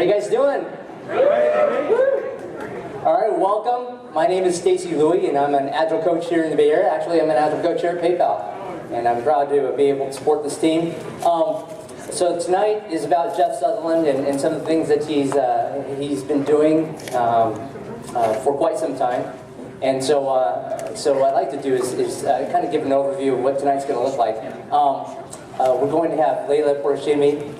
How you guys doing? All right, welcome. My name is Stacy Louie, and I'm an Agile coach here in the Bay Area. Actually, I'm an Agile coach here at PayPal, and I'm proud to be able to support this team. So tonight is about Jeff Sutherland and some of the things that he's been doing for quite some time. And so what I'd like to do is kind of give an overview of what tonight's going to look like. We're going to have Leila Porashimi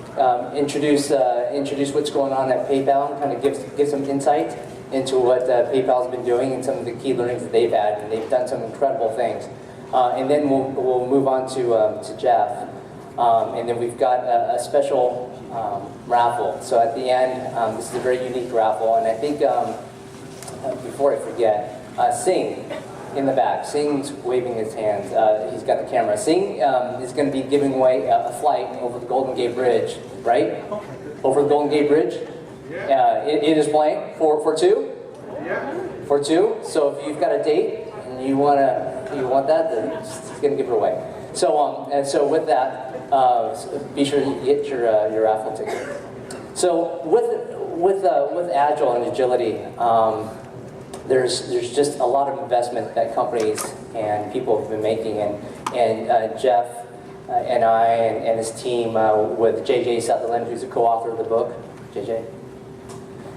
introduce what's going on at PayPal and kind of give some insight into what PayPal's been doing and some of the key learnings that they've had, and they've done some incredible things. And then we'll move on to Jeff, and then we've got a special raffle. So at the end, this is a very unique raffle, and I think before I forget, Singh in the back. Singh's waving his hands. He's got the camera. Singh is going to be giving away a flight over the Golden Gate Bridge, right? Over the Golden Gate Bridge. It is playing for two. Yeah. For two. So if you've got a date and you want that, then he's going to give it away. So and so with that, be sure you get your raffle ticket. So with Agile and agility. There's just a lot of investment that companies and people have been making, and Jeff and I and his team with JJ Sutherland, who's a co-author of the book, JJ,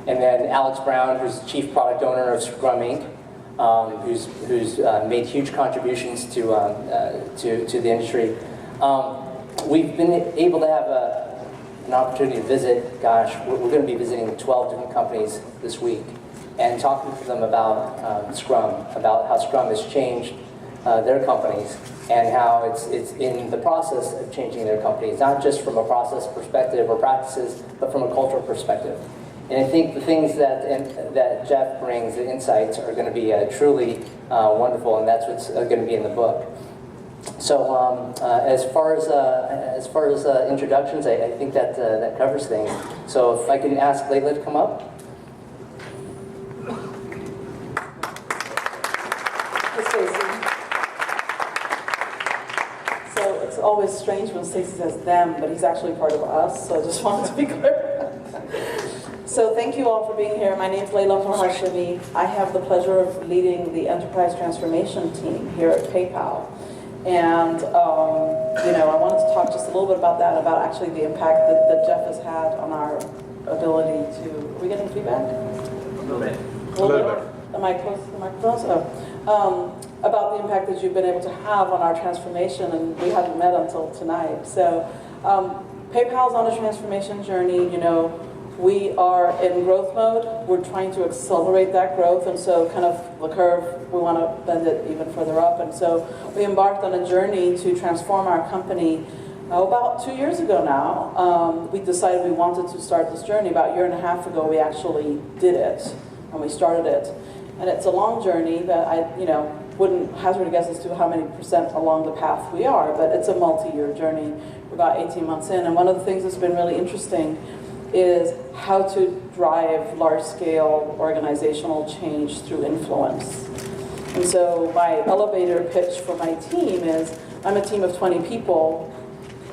and then Alex Brown, who's the chief product owner of Scrum Inc., who's made huge contributions to the industry. We've been able to have an opportunity to visit. Gosh, we're going to be visiting 12 different companies this week, and talking to them about Scrum, about how Scrum has changed their companies, and how it's in the process of changing their companies, not just from a process perspective or practices, but from a cultural perspective. And I think the things that Jeff brings, the insights, are going to be truly wonderful, and that's what's going to be in the book. So as far as introductions, I think that covers things. So if I can ask Leila to come up. So it's always strange when Stacey says them, but he's actually part of us, so I just wanted to be clear. So thank you all for being here. My name is Leila Porashimi. I have the pleasure of leading the enterprise transformation team here at PayPal. And I wanted to talk just a little bit about that, about actually the impact that Jeff has had on our ability to... Are we getting feedback? A little bit. A little bit. Am I close to the microphones? Oh. About the impact that you've been able to have on our transformation, and we hadn't met until tonight. So PayPal's on a transformation journey. We are in growth mode. We're trying to accelerate that growth, and so kind of the curve, we want to bend it even further up. And so we embarked on a journey to transform our company about 2 years ago now. We decided we wanted to start this journey. About a year and a half ago, we actually did it, and we started it. And it's a long journey that I wouldn't hazard a guess as to how many percent along the path we are, but it's a multi-year journey. We're about 18 months in, and one of the things that's been really interesting is how to drive large-scale organizational change through influence. And so my elevator pitch for my team is, I'm a team of 20 people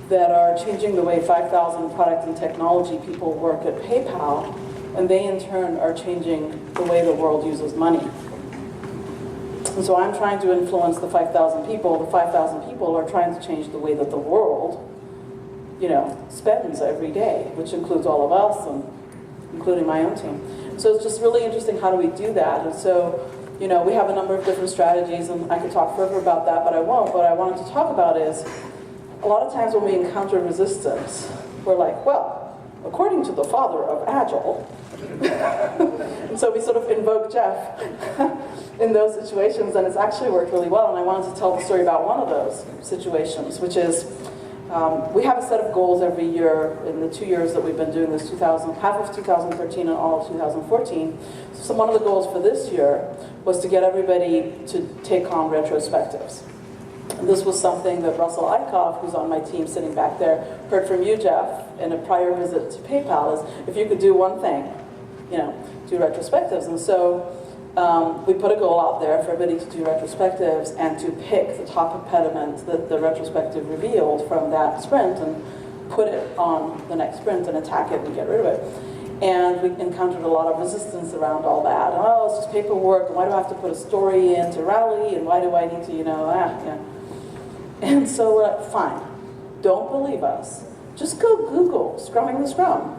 that are changing the way 5,000 product and technology people work at PayPal, and they in turn are changing the way the world uses money. And so I'm trying to influence the 5,000 people. The 5,000 people are trying to change the way that the world, spends every day, which includes all of us, and including my own team. So it's just really interesting, how do we do that? And so, we have a number of different strategies, and I could talk further about that, but I won't. What I wanted to talk about is, a lot of times when we encounter resistance, we're like, well, according to the father of Agile, and so we sort of invoke Jeff in those situations, and it's actually worked really well. And I wanted to tell the story about one of those situations, which is we have a set of goals every year in the 2 years that we've been doing this, half of 2013 and all of 2014. So one of the goals for this year was to get everybody to take on retrospectives. And this was something that Russell Eichhoff, who's on my team sitting back there, heard from you, Jeff, in a prior visit to PayPal, is if you could do one thing, do retrospectives. And so we put a goal out there for everybody to do retrospectives and to pick the top impediment that the retrospective revealed from that sprint and put it on the next sprint and attack it and get rid of it. And we encountered a lot of resistance around all that. Oh, it's just paperwork, and why do I have to put a story in to rally, and why do I need to, yeah. And so we're like, fine, don't believe us. Just go Google Scrumming the Scrum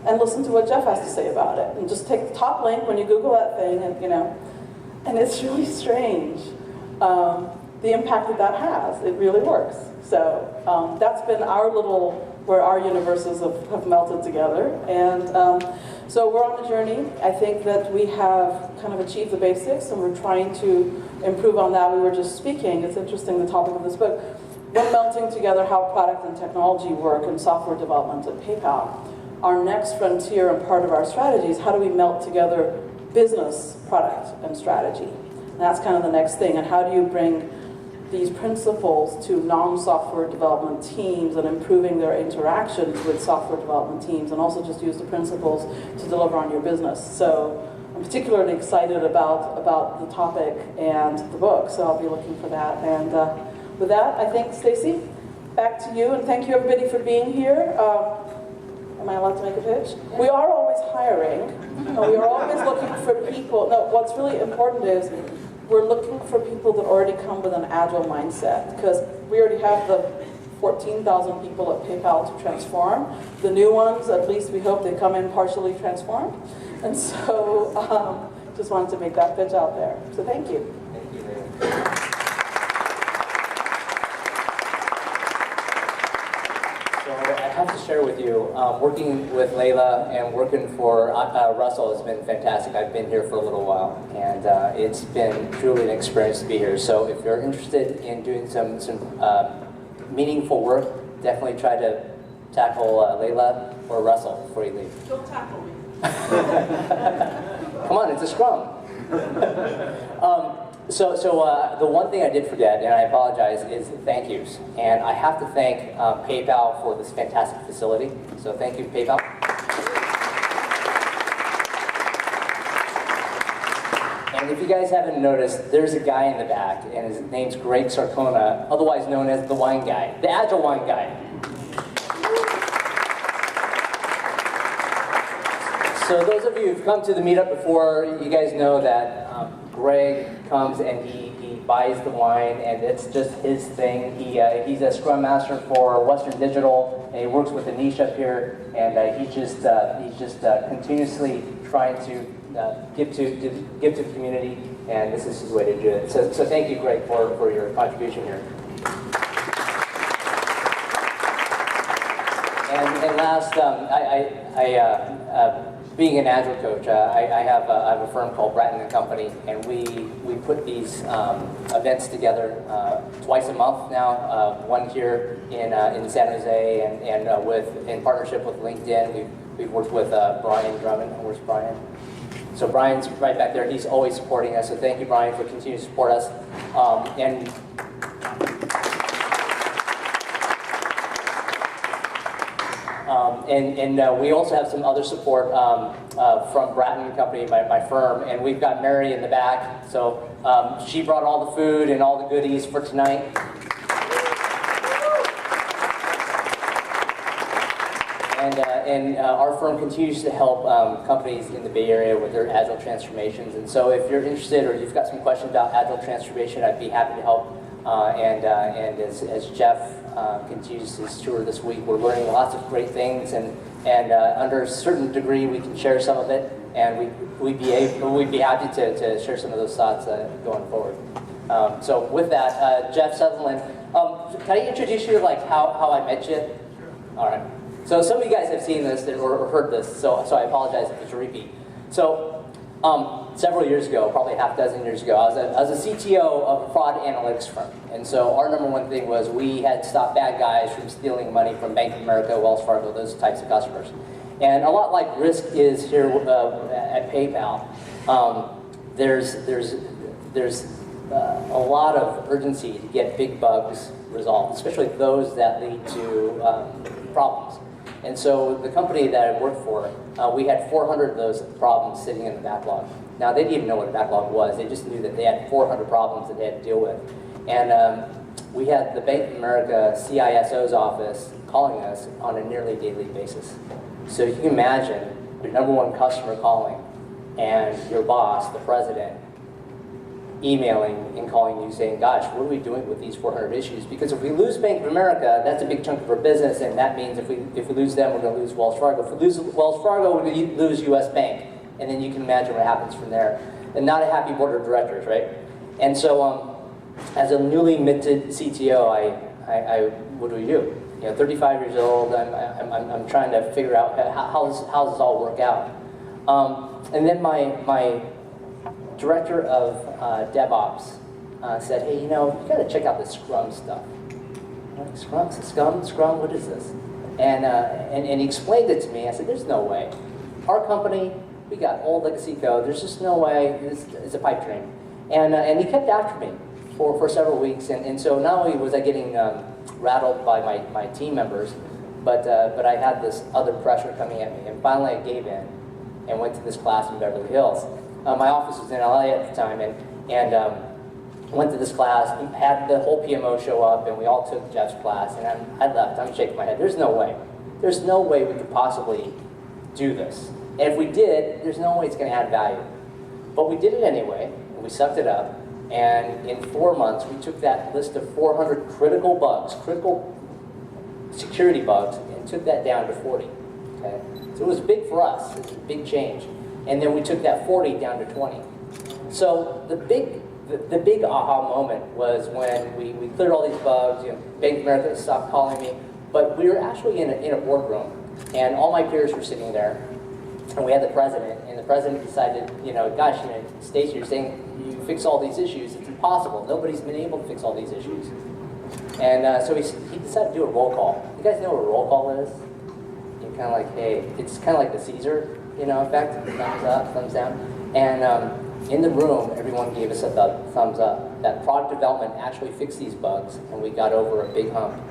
and listen to what Jeff has to say about it. And just take the top link when you Google that thing, and it's really strange, the impact that has. It really works. So that's been where our universes have melted together. And so we're on a journey. I think that we have kind of achieved the basics, and we're trying to improve on that. We were just speaking, it's interesting, the topic of this book, we're melting together how product and technology work and software development at PayPal. Our next frontier and part of our strategy is how do we melt together business, product, and strategy. And that's kind of the next thing. And how do you bring these principles to non-software development teams and improving their interactions with software development teams, and also just use the principles to deliver on your business. So I'm particularly excited about the topic and the book, so I'll be looking for that. And with that, I think, Stacy, back to you, and thank you everybody for being here. Am I allowed to make a pitch? We are always hiring, and we are always looking for people. No, what's really important is we're looking for people that already come with an agile mindset, because we already have the 14,000 people at PayPal to transform. The new ones, at least we hope they come in partially transformed. And so just wanted to make that pitch out there. So thank you. Thank you, Leila. So I have to share with you, working with Leila and working for Russell has been fantastic. I've been here for a little while, and it's been truly an experience to be here. So if you're interested in doing some meaningful work, definitely try to tackle Leila or Russell before you leave. Don't tackle me. Come on, it's a scrum. So the one thing I did forget, and I apologize, is thank yous. And I have to thank PayPal for this fantastic facility. So thank you, PayPal. And if you guys haven't noticed, there's a guy in the back, and his name's Greg Sarcona, otherwise known as the wine guy, the Agile wine guy. So those of you who've come to the meetup before, you guys know that Greg comes and he buys the wine, and it's just his thing. He's a Scrum Master for Western Digital, and he works with a niche up here, and he's just continuously trying to give to the community, and this is his way to do it. So thank you, Greg, for your contribution here. And last, being an Agile coach, I have a firm called Bratton & Company, and we put these events together twice a month now. One here in San Jose, and in partnership with LinkedIn. We've worked with Brian Drummond. Where's Brian? So Brian's right back there. He's always supporting us. So thank you, Brian, for continuing to support us. And we also have some other support from Bratton & Company, my firm, and we've got Mary in the back. So she brought all the food and all the goodies for tonight. And our firm continues to help companies in the Bay Area with their Agile transformations. And so if you're interested or you've got some questions about Agile transformation, I'd be happy to help. And as Jeff continues his tour this week, we're learning lots of great things, and under a certain degree we can share some of it, and we'd be happy to share some of those thoughts going forward. So with that, Jeff Sutherland, can I introduce you like how I met you? Sure. All right. So some of you guys have seen this or heard this, so I apologize if it's a repeat. So several years ago, probably half a dozen years ago, I was a CTO of a fraud analytics firm. And so our number one thing was we had to stop bad guys from stealing money from Bank of America, Wells Fargo, those types of customers. And a lot like risk is here at PayPal, there's a lot of urgency to get big bugs resolved, especially those that lead to problems. And so the company that I worked for, we had 400 of those problems sitting in the backlog. Now, they didn't even know what a backlog was. They just knew that they had 400 problems that they had to deal with. And we had the Bank of America CISO's office calling us on a nearly daily basis. So you can imagine your number one customer calling, and your boss, the president, emailing and calling you saying, gosh, what are we doing with these 400 issues? Because if we lose Bank of America, that's a big chunk of our business, and that means if we lose them, we're going to lose Wells Fargo. If we lose Wells Fargo, we're going to lose US Bank. And then you can imagine what happens from there. And not a happy board of directors, right? And so as a newly minted CTO, what do we do? 35 years old, I'm trying to figure out how does this all work out? And then my director of DevOps said, hey, you got to check out this Scrum stuff. I'm like, Scrum, what is this? And he explained it to me. I said, there's no way. Our company, we got old legacy code. There's just no way. It's a pipe dream. And he kept after me for several weeks. And so not only was I getting rattled by my team members, but I had this other pressure coming at me. And finally I gave in and went to this class in Beverly Hills. My office was in LA at the time, and went to this class, and had the whole PMO show up, and we all took Jeff's class, and I left. I'm shaking my head. There's no way. There's no way we could possibly do this. And if we did, there's no way it's going to add value. But we did it anyway, and we sucked it up, and in 4 months, we took that list of 400 critical bugs, critical security bugs, and took that down to 40. Okay? So it was big for us. It was a big change. And then we took that 40 down to 20. So the big aha moment was when we cleared all these bugs. Bank of America stopped calling me, but we were actually in a boardroom, and all my peers were sitting there, and we had the president, and the president decided, gosh, Stacy, you're saying you fix all these issues. It's impossible. Nobody's been able to fix all these issues. And so he decided to do a roll call. You guys know what a roll call is? You're kind of like, hey, it's kind of like the Caesar, effect, thumbs up, thumbs down. And in the room, everyone gave us a thumbs up. That product development actually fixed these bugs, and we got over a big hump.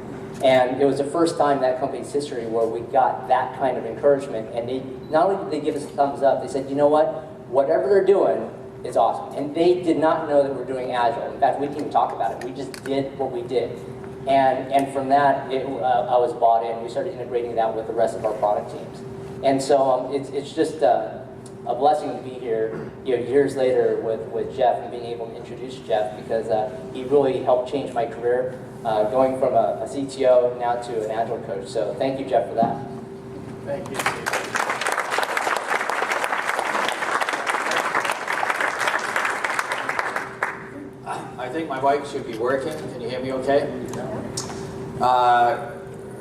And it was the first time in that company's history where we got that kind of encouragement. And they not only did they give us a thumbs up, they said, you know what? Whatever they're doing is awesome. And they did not know that we're doing Agile. In fact, we didn't even talk about it. We just did what we did. And from that, I was bought in. We started integrating that with the rest of our product teams. And so it's just a blessing to be here, years later with Jeff and being able to introduce Jeff, because he really helped change my career, going from a CTO now to an Agile coach. So thank you, Jeff, for that. Thank you. I think my mic should be working. Can you hear me okay?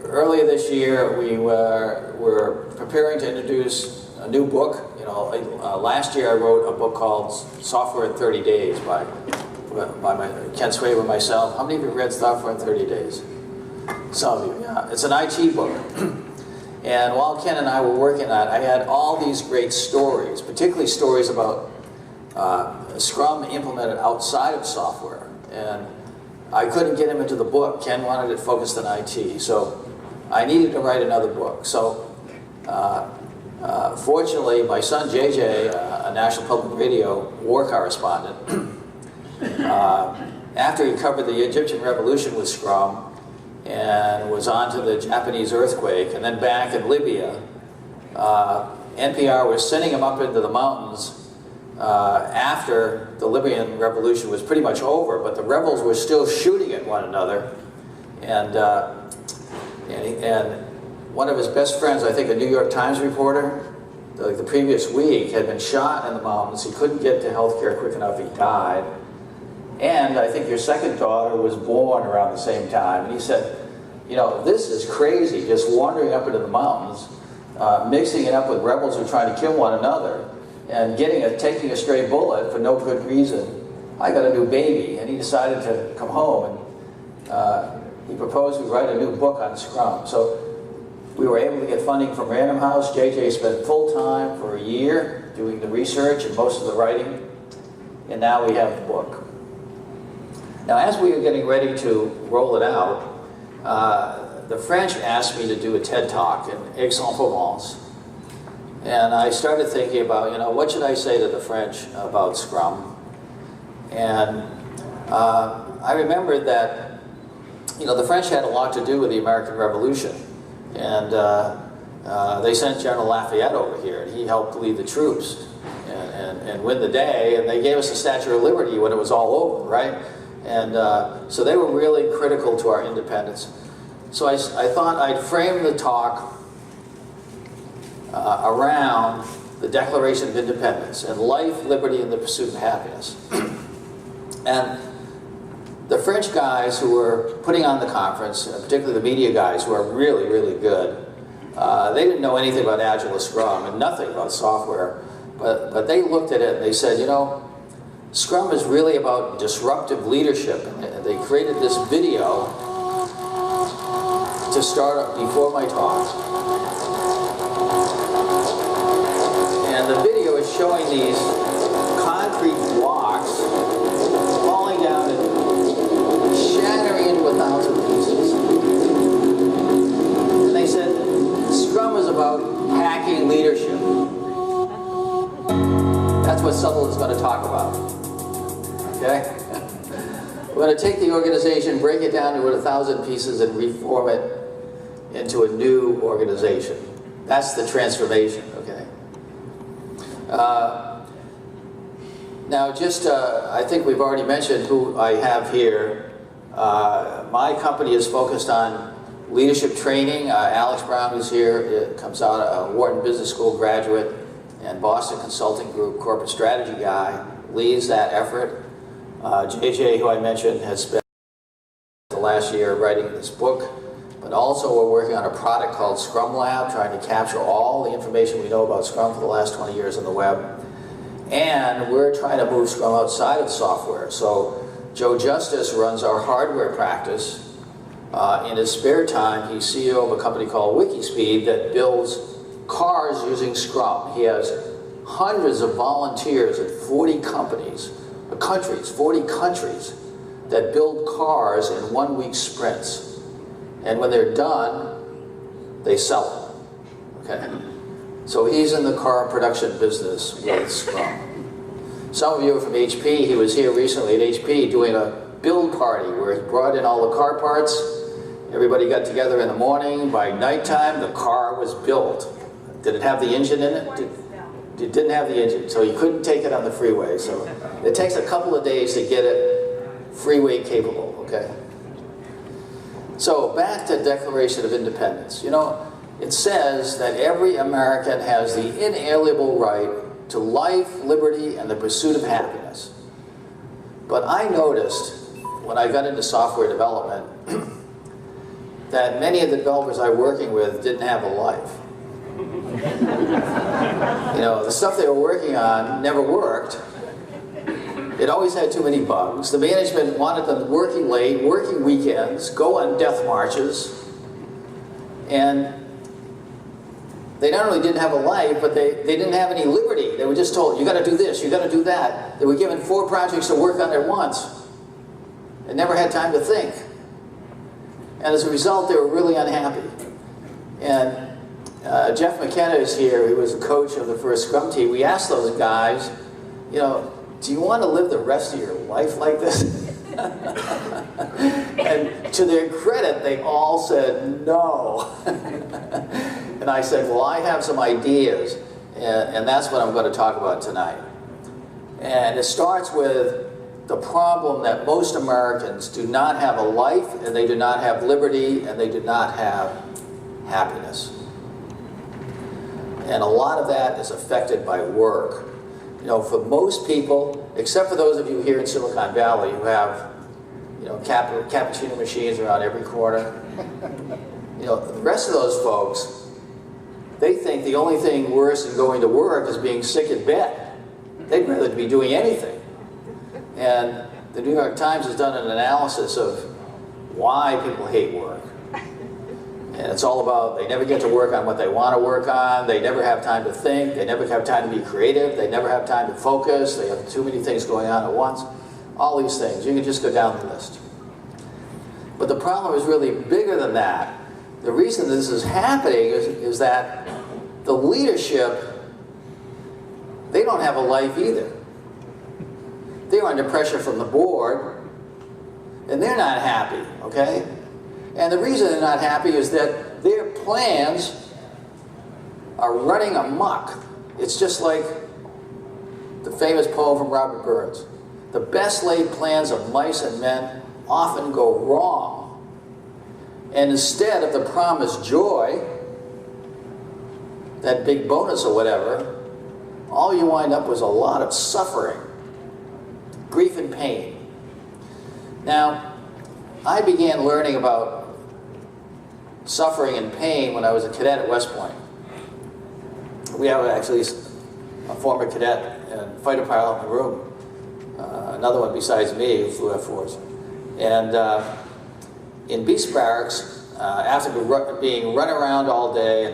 Earlier this year, we were preparing to introduce a new book. Last year I wrote a book called Software in 30 Days by Ken Swaber and myself. How many of you read Software in 30 Days? Some of you, yeah. It's an IT book. And while Ken and I were working on it, I had all these great stories, particularly stories about Scrum implemented outside of software. And I couldn't get him into the book. Ken wanted it focused on IT. So I needed to write another book. So fortunately, my son JJ, a National Public Radio war correspondent, after he covered the Egyptian Revolution with Scrum and was on to the Japanese earthquake and then back in Libya, NPR was sending him up into the mountains after the Libyan revolution was pretty much over, but the rebels were still shooting at one another. And one of his best friends, I think a New York Times reporter, the previous week had been shot in the mountains. He couldn't get to health care quick enough. He died. And I think your second daughter was born around the same time. And he said, this is crazy, just wandering up into the mountains, mixing it up with rebels who are trying to kill one another, and taking a stray bullet for no good reason. I got a new baby. And he decided to come home, and he proposed we write a new book on Scrum. So we were able to get funding from Random House. JJ spent full time for a year doing the research and most of the writing, and now we have the book. Now, as we were getting ready to roll it out, the French asked me to do a TED Talk in Aix-en-Provence. And I started thinking about, what should I say to the French about Scrum? And I remembered that, the French had a lot to do with the American Revolution. And they sent General Lafayette over here, and he helped lead the troops and win the day, and they gave us the Statue of Liberty when it was all over, right? And so they were really critical to our independence. So I thought I'd frame the talk around the Declaration of Independence and life, liberty, and the pursuit of happiness. And the French guys who were putting on the conference, particularly the media guys who are really, really good, they didn't know anything about Agile or Scrum and nothing about software, but they looked at it and they said, you know, Scrum is really about disruptive leadership. And they created this video to start before my talk. And the video is showing these concrete blocks falling down and shattering into 1,000 pieces. And they said, Scrum is about hacking leadership. That's what Sutherland's going to talk about. Okay? We're going to take the organization, break it down into 1,000 pieces, and reform it into a new organization. That's the transformation, okay? Now, just, I think we've already mentioned who I have here. My company is focused on leadership training. Alex Brown, who's here, comes out a Wharton Business School graduate and Boston Consulting Group corporate strategy guy, leads that effort. JJ, who I mentioned, has spent the last year writing this book, but also we're working on a product called Scrum Lab, trying to capture all the information we know about Scrum for the last 20 years on the web. And we're trying to move Scrum outside of software. So Joe Justice runs our hardware practice. In his spare time, he's CEO of a company called Wikispeed that builds cars using Scrum. He has hundreds of volunteers at 40 countries that build cars in 1 week sprints. And when they're done, they sell them. Okay? So he's in the car production business with Scrum. Some of you are from HP. He was here recently at HP doing a build party where he brought in all the car parts. Everybody got together in the morning. By nighttime, the car was built. Did it have the engine in it? It didn't have the engine, so you couldn't take it on the freeway. So it takes a couple of days to get it freeway capable, okay? So back to Declaration of Independence. You know, it says that every American has the inalienable right to life, liberty, and the pursuit of happiness. But I noticed when I got into software development that many of the developers I was working with didn't have a life. You know, the stuff they were working on never worked. It always had too many bugs. The management wanted them working late, working weekends, go on death marches. And they not only didn't have a life, but they didn't have any liberty. They were just told, you got to do this, you got to do that. They were given 4 projects to work on at once and never had time to think. And as a result, they were really unhappy. And Jeff McKenna is here, who was the coach of the first Scrum team. We asked those guys, you know, do you want to live the rest of your life like this? And to their credit, they all said no. And I said, well, I have some ideas, and that's what I'm going to talk about tonight. And it starts with the problem that most Americans do not have a life, and they do not have liberty, and they do not have happiness. And a lot of that is affected by work. You know, for most people, except for those of you here in Silicon Valley who have, you know, cappuccino machines around every corner, you know, the rest of those folks, they think the only thing worse than going to work is being sick in bed. They'd rather be doing anything. And the New York Times has done an analysis of why people hate work. And it's all about they never get to work on what they want to work on, they never have time to think, they never have time to be creative, they never have time to focus, they have too many things going on at once. All these things, you can just go down the list. But the problem is really bigger than that. The reason this is happening is that the leadership, they don't have a life either. They're under pressure from the board, and they're not happy, okay? And the reason they're not happy is that their plans are running amok. It's just like the famous poem from Robert Burns. The best laid plans of mice and men often go wrong. And instead of the promised joy, that big bonus or whatever, all you wind up with a lot of suffering, grief and pain. Now, I began learning about suffering and pain when I was a cadet at West Point. We have actually a former cadet and fighter pilot in the room, another one besides me who flew F-4s. And in Beast Barracks, after being run around all day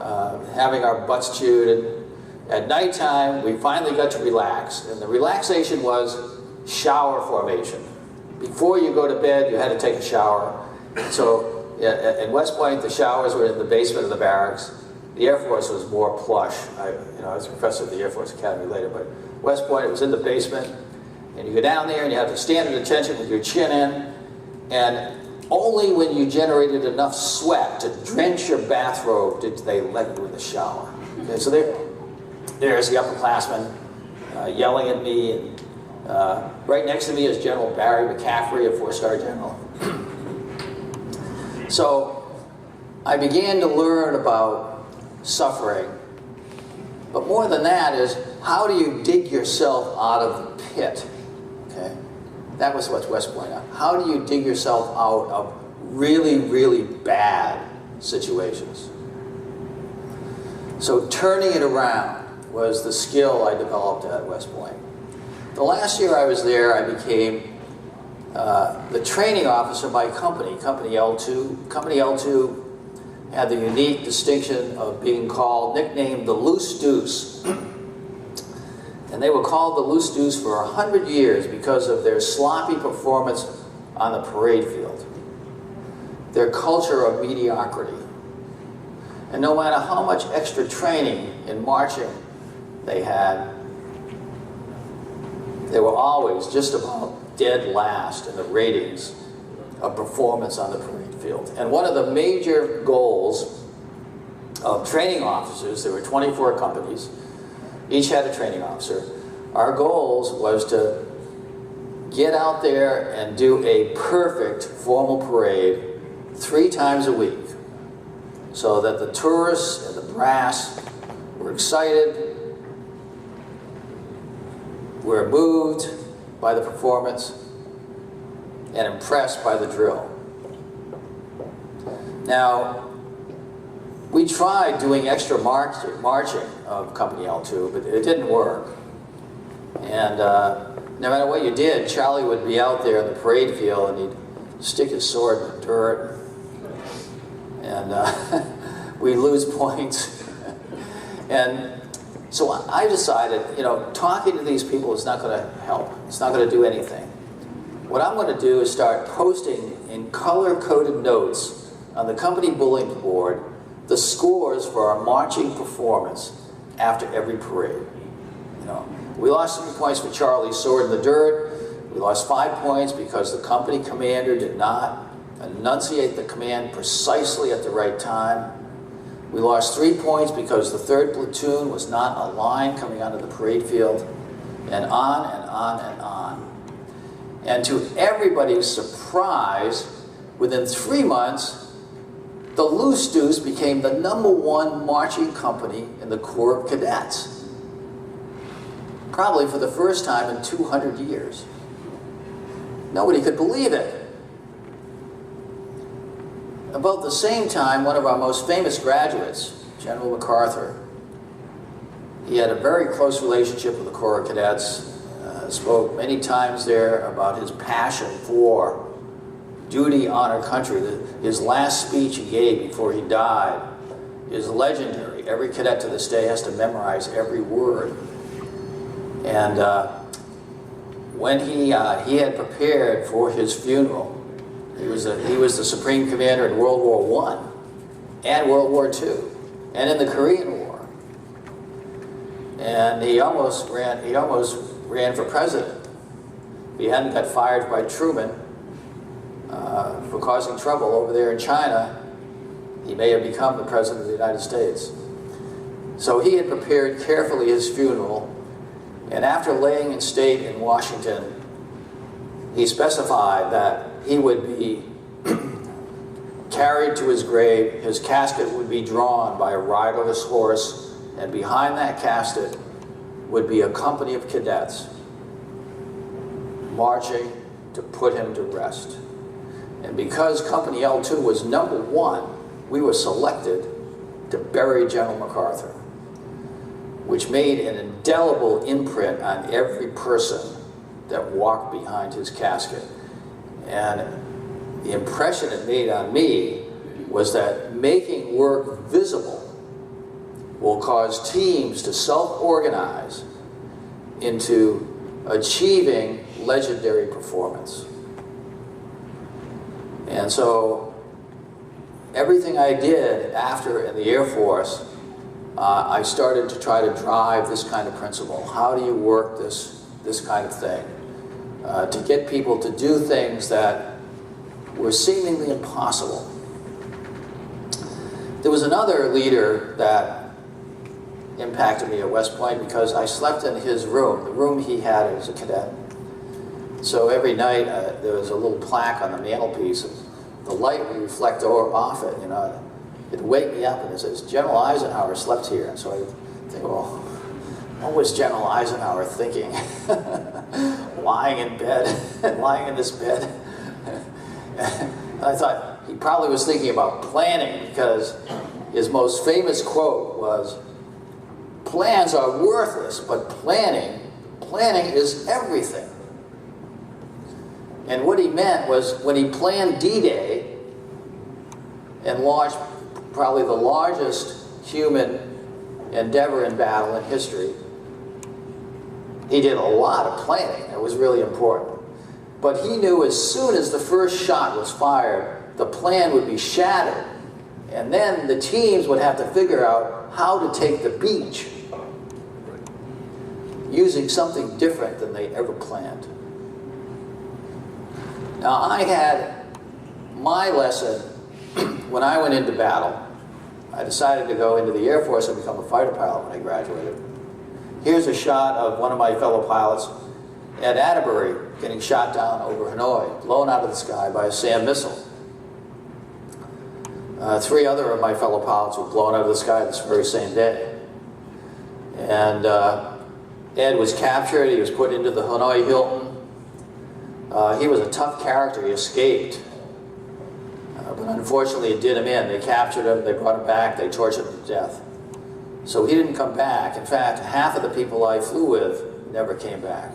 and having our butts chewed, and at nighttime we finally got to relax. And the relaxation was shower formation. Before you go to bed, you had to take a shower. So at West Point, the showers were in the basement of the barracks. The Air Force was more plush. I was a professor at the Air Force Academy later, but West Point, it was in the basement. And you go down there and you have to stand at attention with your chin in. And only when you generated enough sweat to drench your bathrobe did they let you in the shower. Okay, so there's the upperclassman yelling at me. And, right next to me is General Barry McCaffrey, a 4-star general. So I began to learn about suffering. But more than that is, how do you dig yourself out of the pit? Okay? That was what's West Point. How do you dig yourself out of really, really bad situations? So turning it around was the skill I developed at West Point. The last year I was there, I became the training officer of my company, Company L2. Company L2 had the unique distinction of being nicknamed the Loose Deuce. And they were called the Loose Deuce for 100 years because of their sloppy performance on the parade field, their culture of mediocrity. And no matter how much extra training in marching they had, they were always just about dead last in the ratings of performance on the parade field. And one of the major goals of training officers, there were 24 companies, each had a training officer. Our goals was to get out there and do a perfect formal parade 3 times a week, so that the tourists and the brass were excited, were moved by the performance, and impressed by the drill. Now, we tried doing extra marching of Company L2, but it didn't work. And no matter what you did, Charlie would be out there in the parade field and he'd stick his sword in the dirt. And we'd lose points. And so I decided, talking to these people is not going to help. It's not going to do anything. What I'm going to do is start posting in color-coded notes on the company bulletin board the scores for our marching performance after every parade. We lost 3 points for Charlie's sword in the dirt. We lost 5 points because the company commander did not enunciate the command precisely at the right time. We lost 3 points because the 3rd platoon was not aligned coming onto the parade field, and on and on and on. And to everybody's surprise, within 3 months, the Loose Deuce became the #1 marching company in the Corps of Cadets. Probably for the first time in 200 years. Nobody could believe it. About the same time, one of our most famous graduates, General MacArthur, he had a very close relationship with the Corps of Cadets, spoke many times there about his passion for duty, honor, country. His last speech he gave before he died is legendary. Every cadet to this day has to memorize every word. And when he had prepared for his funeral, he was the Supreme Commander in World War I and World War II and in the Korean War. And he almost ran for president. If he hadn't got fired by Truman for causing trouble over there in China, he may have become the President of the United States. So he had prepared carefully his funeral, and after laying in state in Washington, he specified that he would be carried to his grave, his casket would be drawn by a riderless horse, and behind that casket would be a company of cadets marching to put him to rest. And because Company L2 was number 1, we were selected to bury General MacArthur, which made an indelible imprint on every person that walked behind his casket. And the impression it made on me was that making work visible will cause teams to self-organize into achieving legendary performance. And so everything I did after in the Air Force, I started to try to drive this kind of principle. How do you work this kind of thing? To get people to do things that were seemingly impossible. There was another leader that impacted me at West Point because I slept in his room, the room he had as a cadet. So every night there was a little plaque on the mantelpiece. The light would reflect off it, you know. It'd wake me up and it says, General Eisenhower slept here. And so I think, well, what was General Eisenhower thinking? Lying in bed, lying in this bed. And I thought he probably was thinking about planning, because his most famous quote was, plans are worthless, but planning is everything. And what he meant was when he planned D-Day and launched probably the largest human endeavor in battle in history, he did a lot of planning. It was really important. But he knew as soon as the first shot was fired, the plan would be shattered. And then the teams would have to figure out how to take the beach using something different than they ever planned. Now, I had my lesson when I went into battle. I decided to go into the Air Force and become a fighter pilot when I graduated. Here's a shot of one of my fellow pilots at Atterbury getting shot down over Hanoi, blown out of the sky by a SAM missile. 3 other of my fellow pilots were blown out of the sky this very same day. And Ed was captured. He was put into the Hanoi Hilton. He was a tough character. He escaped. But unfortunately, it did him in. They captured him. They brought him back. They tortured him to death. So he didn't come back. In fact, half of the people I flew with never came back.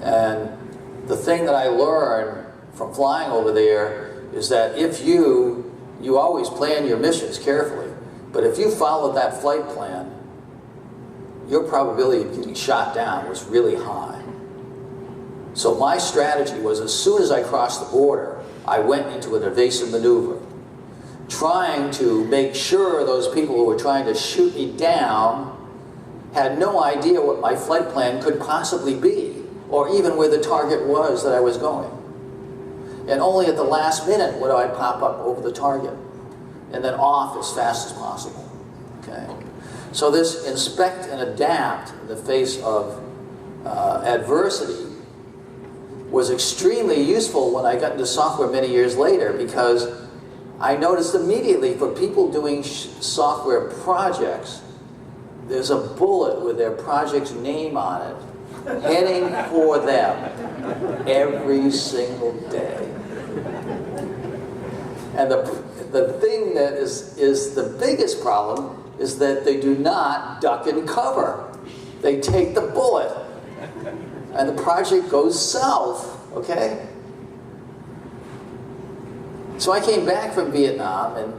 And the thing that I learned from flying over there is that if you always plan your missions carefully, but if you followed that flight plan, your probability of getting shot down was really high. So my strategy was, as soon as I crossed the border, I went into an evasive maneuver, trying to make sure those people who were trying to shoot me down had no idea what my flight plan could possibly be, or even where the target was that I was going. And only at the last minute would I pop up over the target, and then off as fast as possible. Okay? So this inspect and adapt in the face of adversity was extremely useful when I got into software many years later, because I noticed immediately for people doing software projects, there's a bullet with their project's name on it, heading for them every single day. And the thing that is the biggest problem is that they do not duck and cover. They take the bullet, and the project goes south, okay? So I came back from Vietnam, and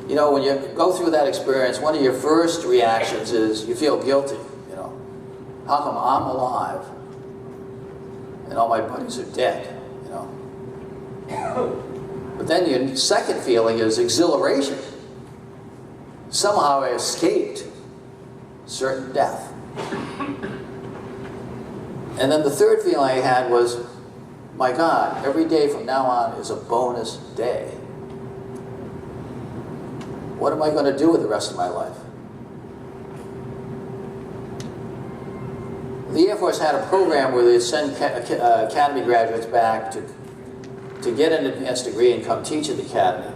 you know, when you go through that experience, one of your first reactions is you feel guilty. You know, how come I'm alive and all my buddies are dead? You know. But then your second feeling is exhilaration. Somehow I escaped certain death. And then the third feeling I had was, my God, every day from now on is a bonus day. What am I going to do with the rest of my life? The Air Force had a program where they'd send academy graduates back to get an advanced degree and come teach at the academy.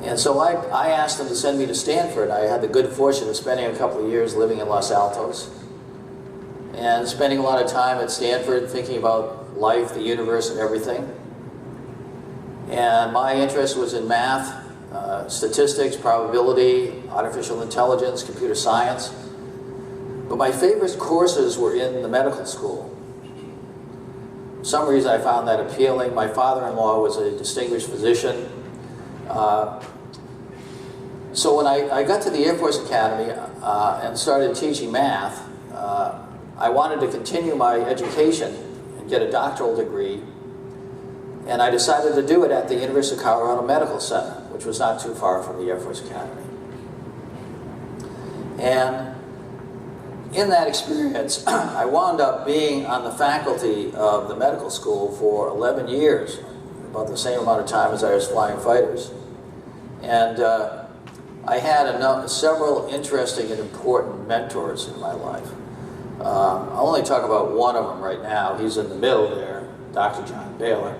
And so I asked them to send me to Stanford. I had the good fortune of spending a couple of years living in Los Altos and spending a lot of time at Stanford thinking about life, the universe, and everything. And my interest was in math, statistics, probability, artificial intelligence, computer science. But my favorite courses were in the medical school. For some reason I found that appealing. My father-in-law was a distinguished physician. So when I got to the Air Force Academy and started teaching math, I wanted to continue my education and get a doctoral degree. And I decided to do it at the University of Colorado Medical Center, which was not too far from the Air Force Academy. And in that experience, I wound up being on the faculty of the medical school for 11 years, about the same amount of time as I was flying fighters. And I had several interesting and important mentors in my life. I'll only talk about one of them right now. He's in the middle there, Dr. John Baylor.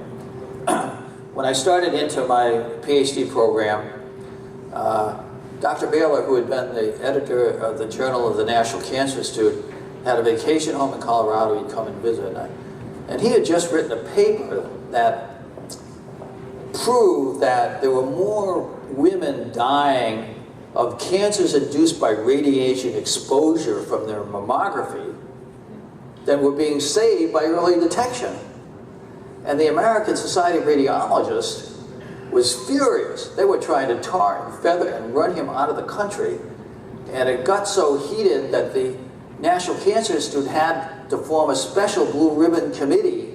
When I started into my PhD program, Dr. Baylor, who had been the editor of the Journal of the National Cancer Institute, had a vacation home in Colorado. He'd come and visit. And he had just written a paper that proved that there were more women dying of cancers induced by radiation exposure from their mammography than were being saved by early detection. And the American Society of Radiologists was furious. They were trying to tar and feather and run him out of the country. And it got so heated that the National Cancer Institute had to form a special blue ribbon committee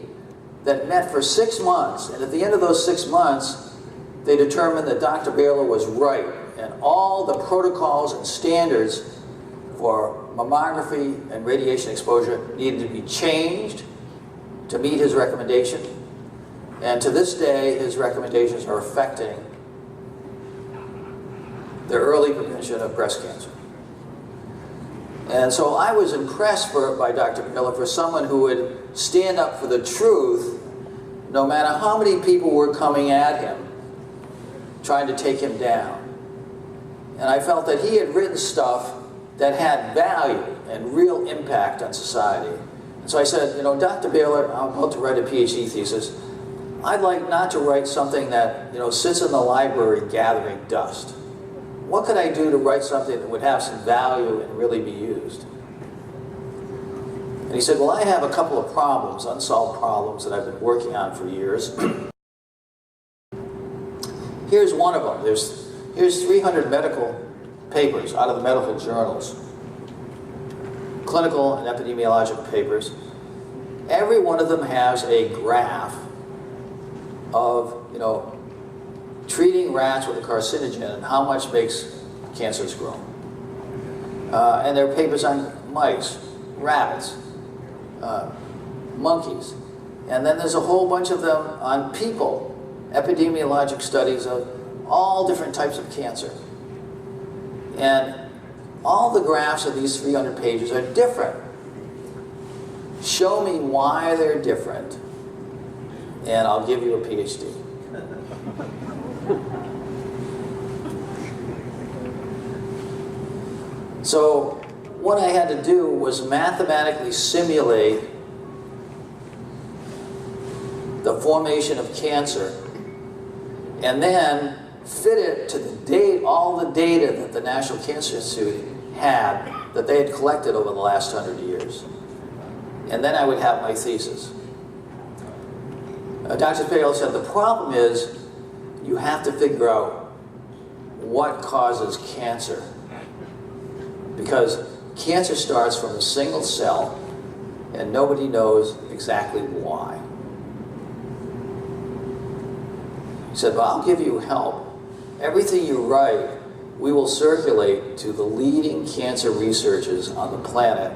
that met for 6 months. And at the end of those 6 months, they determined that Dr. Baylor was right. And all the protocols and standards for mammography and radiation exposure needed to be changed to meet his recommendation. And to this day, his recommendations are affecting the early prevention of breast cancer. And so I was impressed by Dr. Baylor for someone who would stand up for the truth no matter how many people were coming at him, trying to take him down. And I felt that he had written stuff that had value and real impact on society. And so I said, you know, Dr. Baylor, I'm about to write a PhD thesis. I'd like not to write something that, you know, sits in the library gathering dust. What could I do to write something that would have some value and really be used? And he said, well, I have a couple of problems, unsolved problems that I've been working on for years. Here's one of them. Here's 300 medical papers out of the medical journals, clinical and epidemiological papers. Every one of them has a graph of, you know, treating rats with a carcinogen and how much makes cancers grow. And there are papers on mice, rabbits, monkeys. And then there's a whole bunch of them on people, epidemiologic studies of all different types of cancer. And all the graphs of these 300 pages are different. Show me why they're different, and I'll give you a PhD. So what I had to do was mathematically simulate the formation of cancer and then fit it to all the data that the National Cancer Institute had that they had collected over the last 100 years. And then I would have my thesis. Dr. Baylor said, the problem is you have to figure out what causes cancer. Because cancer starts from a single cell and nobody knows exactly why. He said, well, I'll give you help. Everything you write, we will circulate to the leading cancer researchers on the planet,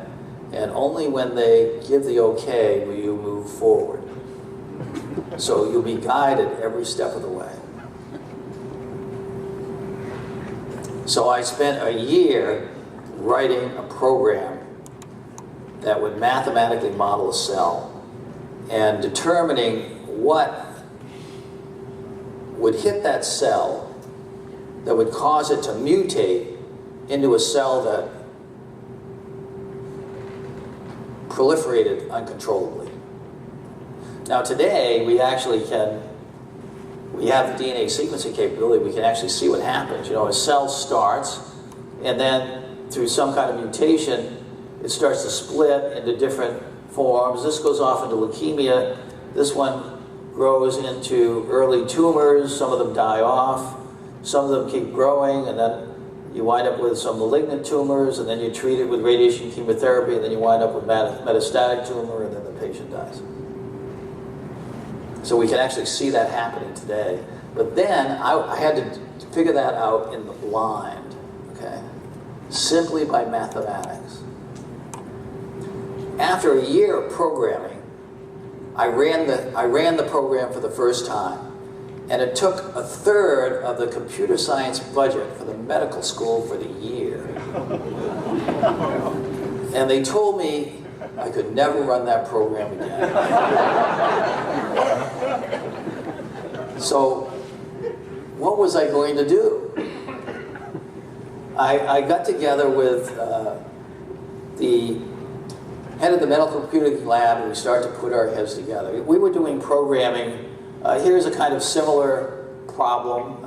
and only when they give the okay will you move forward. So you'll be guided every step of the way. So I spent a year writing a program that would mathematically model a cell and determining what would hit that cell that would cause it to mutate into a cell that proliferated uncontrollably. Now today, we have the DNA sequencing capability, we can actually see what happens. You know, a cell starts, and then through some kind of mutation, it starts to split into different forms. This goes off into leukemia. This one grows into early tumors. Some of them die off. Some of them keep growing, and then you wind up with some malignant tumors, and then you treat it with radiation chemotherapy, and then you wind up with metastatic tumor, and then the patient dies. So we can actually see that happening today. But then I had to figure that out in the blind, okay? Simply by mathematics. After a year of programming, I ran the program for the first time. And it took a third of the computer science budget for the medical school for the year. And they told me I could never run that program again. So what was I going to do? I got together with the head of the medical computing lab, and we started to put our heads together. We were doing programming. Here's a kind of similar problem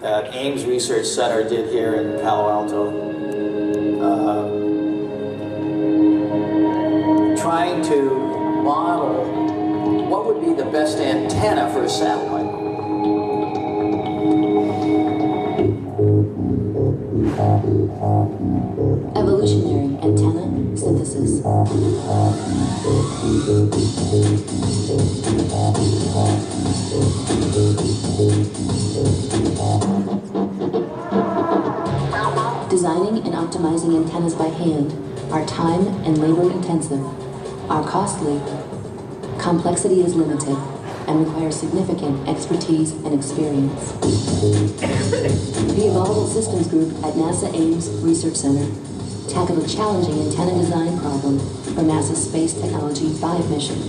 that Ames Research Center did here in Palo Alto. Trying to model what would be the best antenna for a satellite. Evolutionary antenna synthesis. Designing and optimizing antennas by hand are time and labor intensive, are costly, complexity is limited, and requires significant expertise and experience. The Evolvable Systems Group at NASA Ames Research Center tackled a challenging antenna design problem for NASA's Space Technology 5 mission.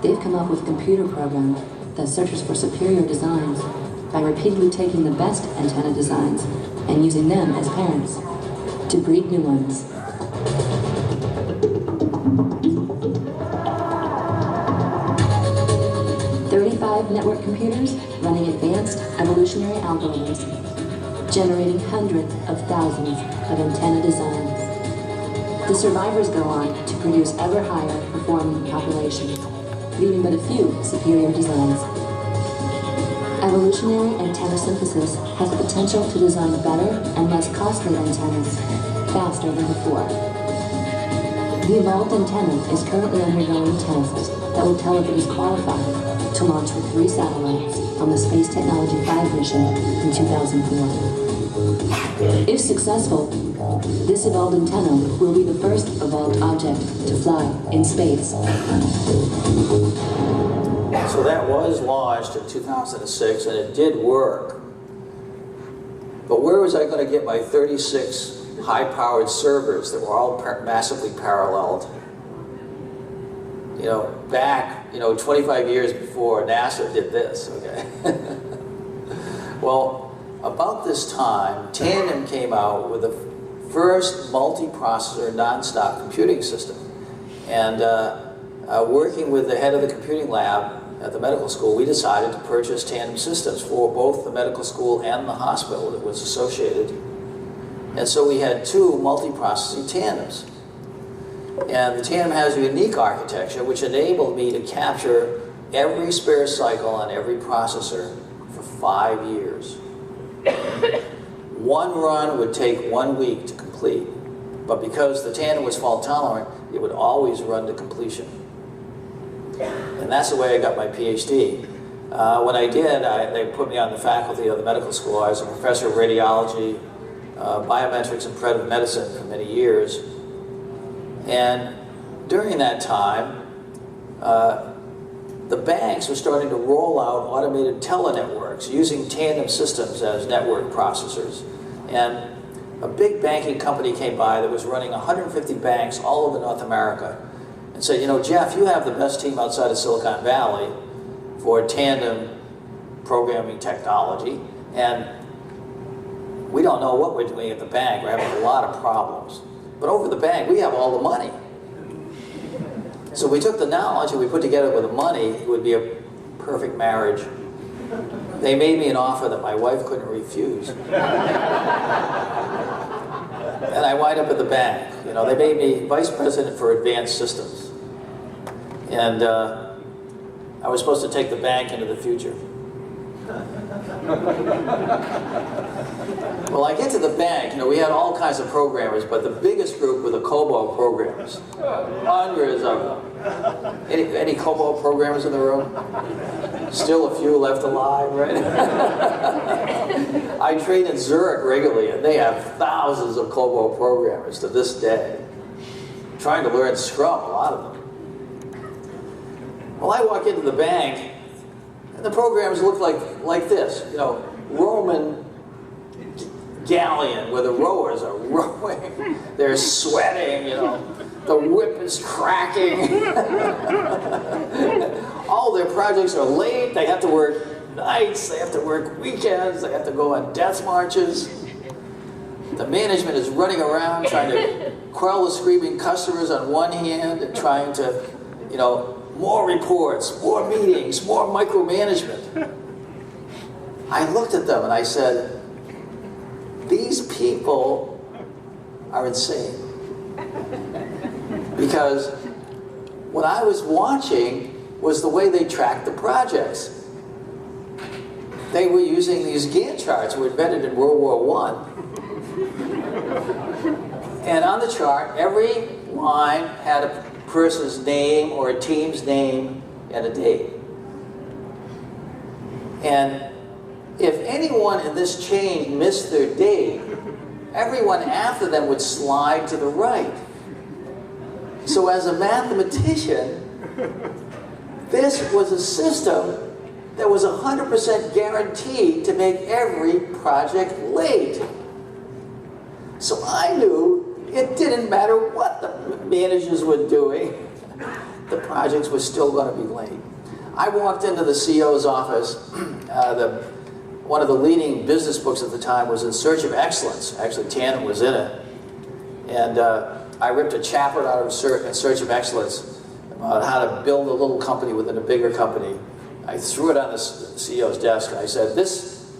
They've come up with a computer program that searches for superior designs by repeatedly taking the best antenna designs and using them as parents to breed new ones. Network computers running advanced evolutionary algorithms, generating hundreds of thousands of antenna designs. The survivors go on to produce ever higher performing populations, leaving but a few superior designs. Evolutionary antenna synthesis has the potential to design better and less costly antennas faster than before. The evolved antenna is currently undergoing tests that will tell if it is qualified to launch with 3 satellites on the Space Technology 5 mission in 2004. If successful, this evolved antenna will be the first evolved object to fly in space. So that was launched in 2006, and it did work. But where was I going to get my 36 high-powered servers that were all massively paralleled? You know, back, 25 years before NASA did this, okay? Well, about this time, Tandem came out with the first multi-processor non-stop computing system. And working with the head of the computing lab at the medical school, we decided to purchase Tandem systems for both the medical school and the hospital that was associated. And so we had 2 multi-processing Tandems. And the Tandem has a unique architecture which enabled me to capture every spare cycle on every processor for 5 years. One run would take 1 week to complete, but because the Tandem was fault tolerant, it would always run to completion. And that's the way I got my PhD. When I did, they put me on the faculty of the medical school. I was a professor of radiology, biometrics, and preventive medicine for many years. And during that time, the banks were starting to roll out automated telenetworks using tandem systems as network processors. And a big banking company came by that was running 150 banks all over North America and said, you know, Jeff, you have the best team outside of Silicon Valley for tandem programming technology, and we don't know what we're doing at the bank. We're having a lot of problems. But over the bank, we have all the money. So we took the knowledge and we put together with the money. It would be a perfect marriage. They made me an offer that my wife couldn't refuse. And I wind up at the bank. You know, they made me vice president for advanced systems. And I was supposed to take the bank into the future. Well, I get to the bank, you know, we had all kinds of programmers, but the biggest group were the COBOL programmers. Hundreds of them. Any COBOL programmers in the room? Still a few left alive, right? I train in Zurich regularly, and they have thousands of COBOL programmers to this day. Trying to learn Scrum, a lot of them. Well, I walk into the bank, and the programs look like this, you know, Roman galleon where the rowers are rowing. They're sweating, you know, the whip is cracking. All their projects are late. They have to work nights, they have to work weekends, they have to go on death marches. The management is running around trying to quell the screaming customers on one hand and trying to, you know, more reports, more meetings, more micromanagement. I looked at them and I said, these people are insane. Because what I was watching was the way they tracked the projects. They were using these Gantt charts that were invented in World War I. And on the chart, every line had a person's name or a team's name and a date. And if anyone in this chain missed their date, everyone after them would slide to the right. So as a mathematician, this was a system that was 100% guaranteed to make every project late. So I knew it didn't matter what the managers were doing, the projects were still going to be late. I walked into the CEO's office. One of the leading business books at the time was In Search of Excellence. Actually, Tandem was in it. And I ripped a chapter out of In Search of Excellence about how to build a little company within a bigger company. I threw it on the CEO's desk and I said, this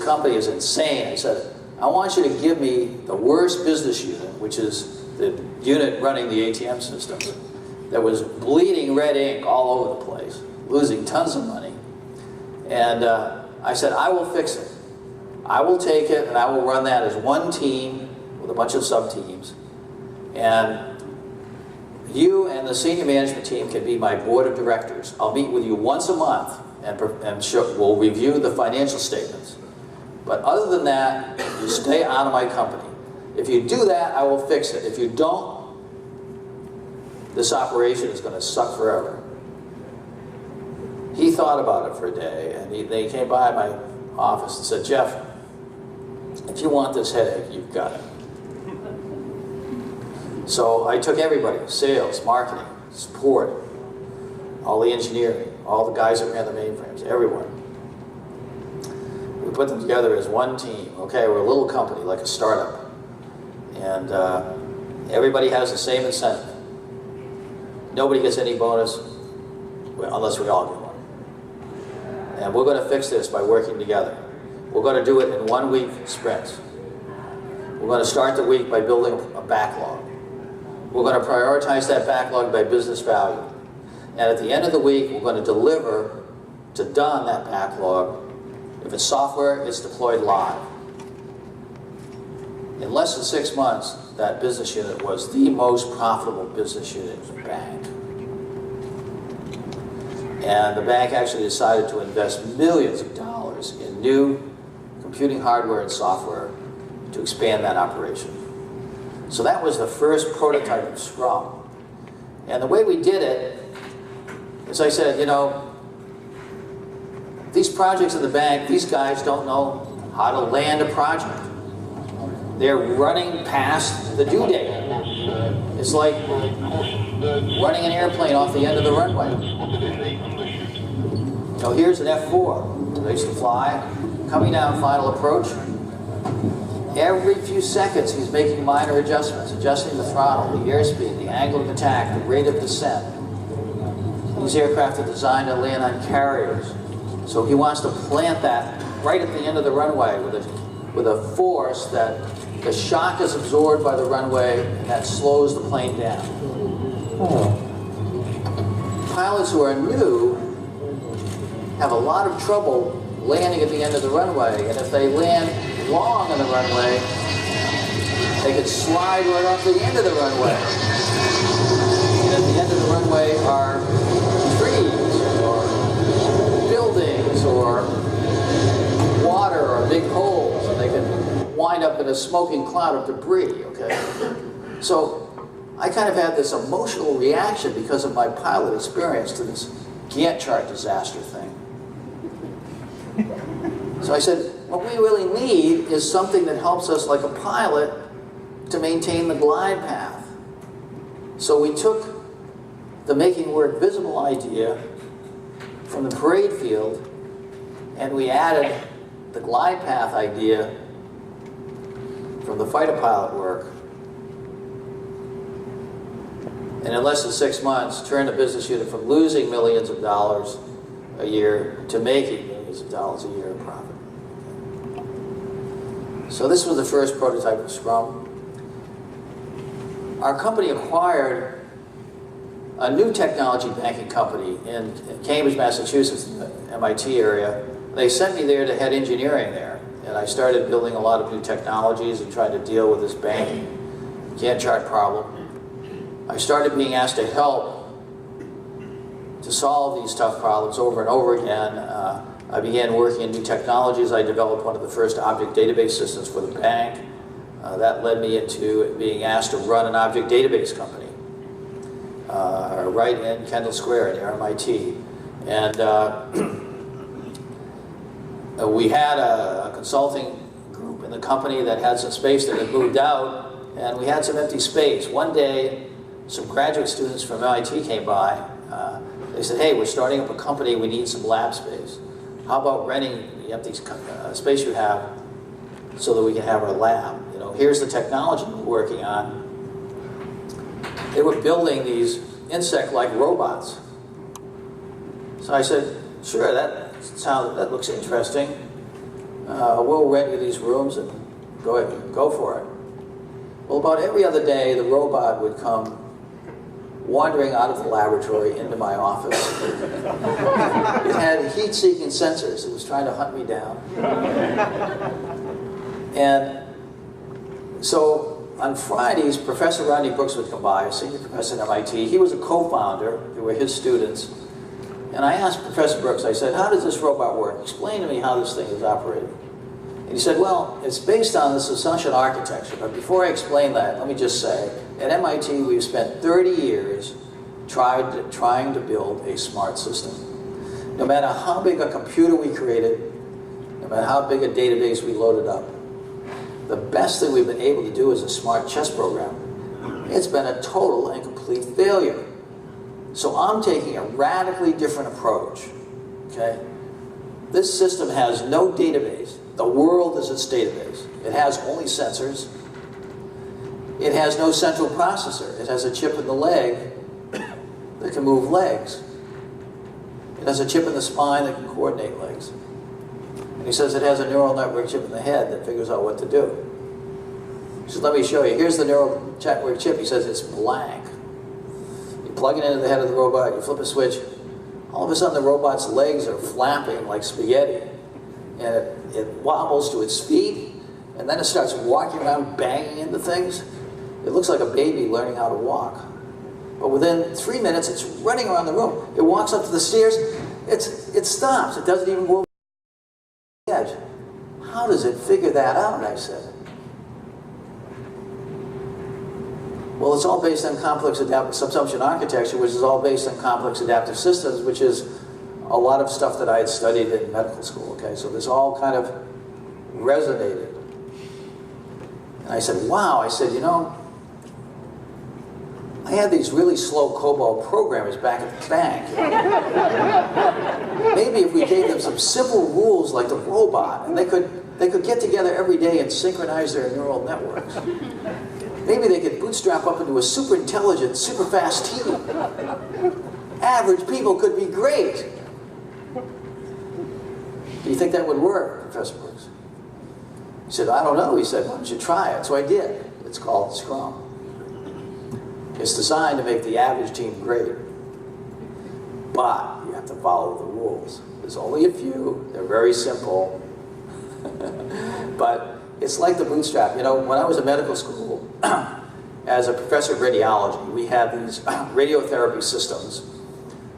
company is insane. I said, I want you to give me the worst business unit, which is the unit running the ATM systems, that was bleeding red ink all over the place, losing tons of money. And I said, I will fix it. I will take it and I will run that as one team with a bunch of sub-teams. And you and the senior management team can be my board of directors. I'll meet with you once a month and we'll review the financial statements. But other than that, you stay out of my company. If you do that, I will fix it. If you don't, this operation is going to suck forever. He thought about it for a day, and they came by my office and said, Jeff, if you want this headache, you've got it. So I took everybody, sales, marketing, support, all the engineering, all the guys that ran the mainframes, everyone. We put them together as one team. Okay, we're a little company, like a startup. And everybody has the same incentive. Nobody gets any bonus unless we all get one. And we're going to fix this by working together. We're going to do it in 1 week sprints. We're going to start the week by building a backlog. We're going to prioritize that backlog by business value. And at the end of the week, we're going to deliver to done that backlog. If it's software, it's deployed live. In less than 6 months, that business unit was the most profitable business unit in the bank. And the bank actually decided to invest millions of dollars in new computing hardware and software to expand that operation. So that was the first prototype of Scrum. And the way we did it As I said, you know, these projects in the bank, these guys don't know how to land a project. They're running past the due date. It's like running an airplane off the end of the runway. So here's an F4. I used to fly, coming down final approach. Every few seconds he's making minor adjustments, adjusting the throttle, the airspeed, the angle of attack, the rate of descent. These aircraft are designed to land on carriers. So he wants to plant that right at the end of the runway with a force that the shock is absorbed by the runway and that slows the plane down. Pilots who are new have a lot of trouble landing at the end of the runway, and if they land long on the runway, they could slide right off the end of the runway. And at the end of the runway are trees or buildings or water or big holes, and they can wind up in a smoking cloud of debris, okay? So I kind of had this emotional reaction because of my pilot experience to this Gantt chart disaster thing. So I said, what we really need is something that helps us, like a pilot, to maintain the glide path. So we took the making work visible idea from the parade field, and we added the glide path idea from the fighter pilot work. And in less than 6 months, turned the business unit from losing millions of dollars a year to making millions of dollars a year in profit. So this was the first prototype of Scrum. Our company acquired a new technology banking company in Cambridge, Massachusetts, in the MIT area. They sent me there to head engineering there. And I started building a lot of new technologies and tried to deal with this banking Gantt chart problem. I started being asked to help to solve these tough problems over and over again. I began working in new technologies. I developed one of the first object database systems for the bank. That led me into being asked to run an object database company right in Kendall Square near MIT. And we had a consulting group in the company that had some space that had moved out, and we had some empty space. One day, some graduate students from MIT came by. They said, hey, we're starting up a company, we need some lab space. How about renting the empty space you have so that we can have our lab? You know, here's the technology we're working on. They were building these insect-like robots. So I said, sure, that looks interesting. We'll rent you these rooms and go for it. Well, about every other day, the robot would come wandering out of the laboratory into my office. It had heat-seeking sensors. It was trying to hunt me down. And so on Fridays, Professor Rodney Brooks would come by, a senior professor at MIT. He was a co-founder. They were his students. And I asked Professor Brooks, I said, how does this robot work? Explain to me how this thing is operating. And he said, well, it's based on this assumption architecture. But before I explain that, let me just say, at MIT, we've spent 30 years trying to build a smart system. No matter how big a computer we created, no matter how big a database we loaded up, the best thing we've been able to do is a smart chess program. It's been a total and complete failure. So I'm taking a radically different approach, okay? This system has no database. The world is its database. It has only sensors. It has no central processor. It has a chip in the leg that can move legs. It has a chip in the spine that can coordinate legs. And he says it has a neural network chip in the head that figures out what to do. He says, let me show you. Here's the neural network chip. He says it's blank. You plug it into the head of the robot, you flip a switch, all of a sudden the robot's legs are flapping like spaghetti. And it wobbles to its feet, and then it starts walking around banging into things. It looks like a baby learning how to walk. But within 3 minutes, it's running around the room. It walks up to the stairs, it stops. It doesn't even go over the edge. How does it figure that out, I said. Well, it's all based on complex adaptive subsumption architecture, which is all based on complex adaptive systems, which is a lot of stuff that I had studied in medical school, okay? So this all kind of resonated. And I said, wow, I said, you know, I had these really slow COBOL programmers back at the bank. Maybe if we gave them some simple rules like the robot, and they could get together every day and synchronize their neural networks. Maybe they could bootstrap up into a super intelligent, super fast team. Average people could be great. Do you think that would work, Professor Brooks? He said, I don't know. He said, why don't you try it? So I did. It's called Scrum. It's designed to make the average team great. But you have to follow the rules. There's only a few. They're very simple. But it's like the bootstrap. You know, when I was in medical school, as a professor of radiology, we had these radiotherapy systems.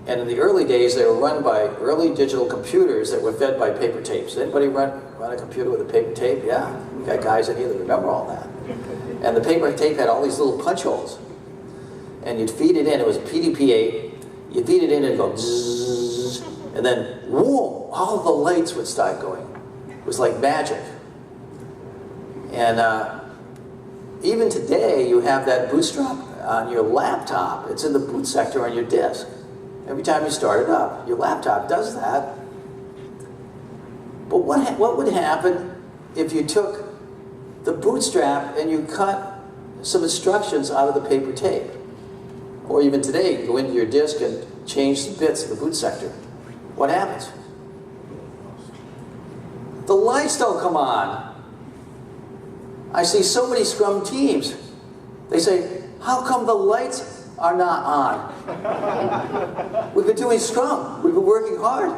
And in the early days, they were run by early digital computers that were fed by paper tapes. Anybody run a computer with a paper tape? Yeah, we got guys in here that remember all that. And the paper tape had all these little punch holes. And you'd feed it in. It was PDP-8. You'd feed it in and it'd go zzz, and then, whoa, all the lights would start going. It was like magic. And even today, you have that bootstrap on your laptop. It's in the boot sector on your disk. Every time you start it up, your laptop does that. But what would happen if you took the bootstrap and you cut some instructions out of the paper tape? Or even today, you go into your disk and change the bits of the boot sector. What happens? The lights don't come on. I see so many Scrum teams. They say, how come the lights are not on? We've been doing Scrum. We've been working hard.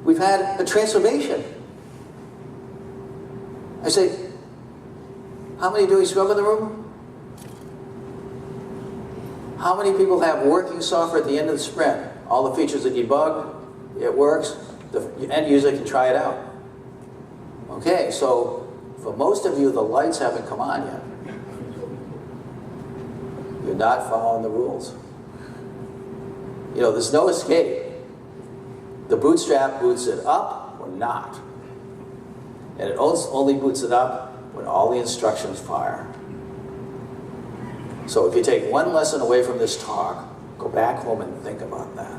We've had a transformation. I say, how many doing Scrum in the room? How many people have working software at the end of the sprint? All the features are debugged, it works, the end user can try it out. Okay, so for most of you, the lights haven't come on yet. You're not following the rules. You know, there's no escape. The bootstrap boots it up or not. And it only boots it up when all the instructions fire. So if you take one lesson away from this talk, go back home and think about that.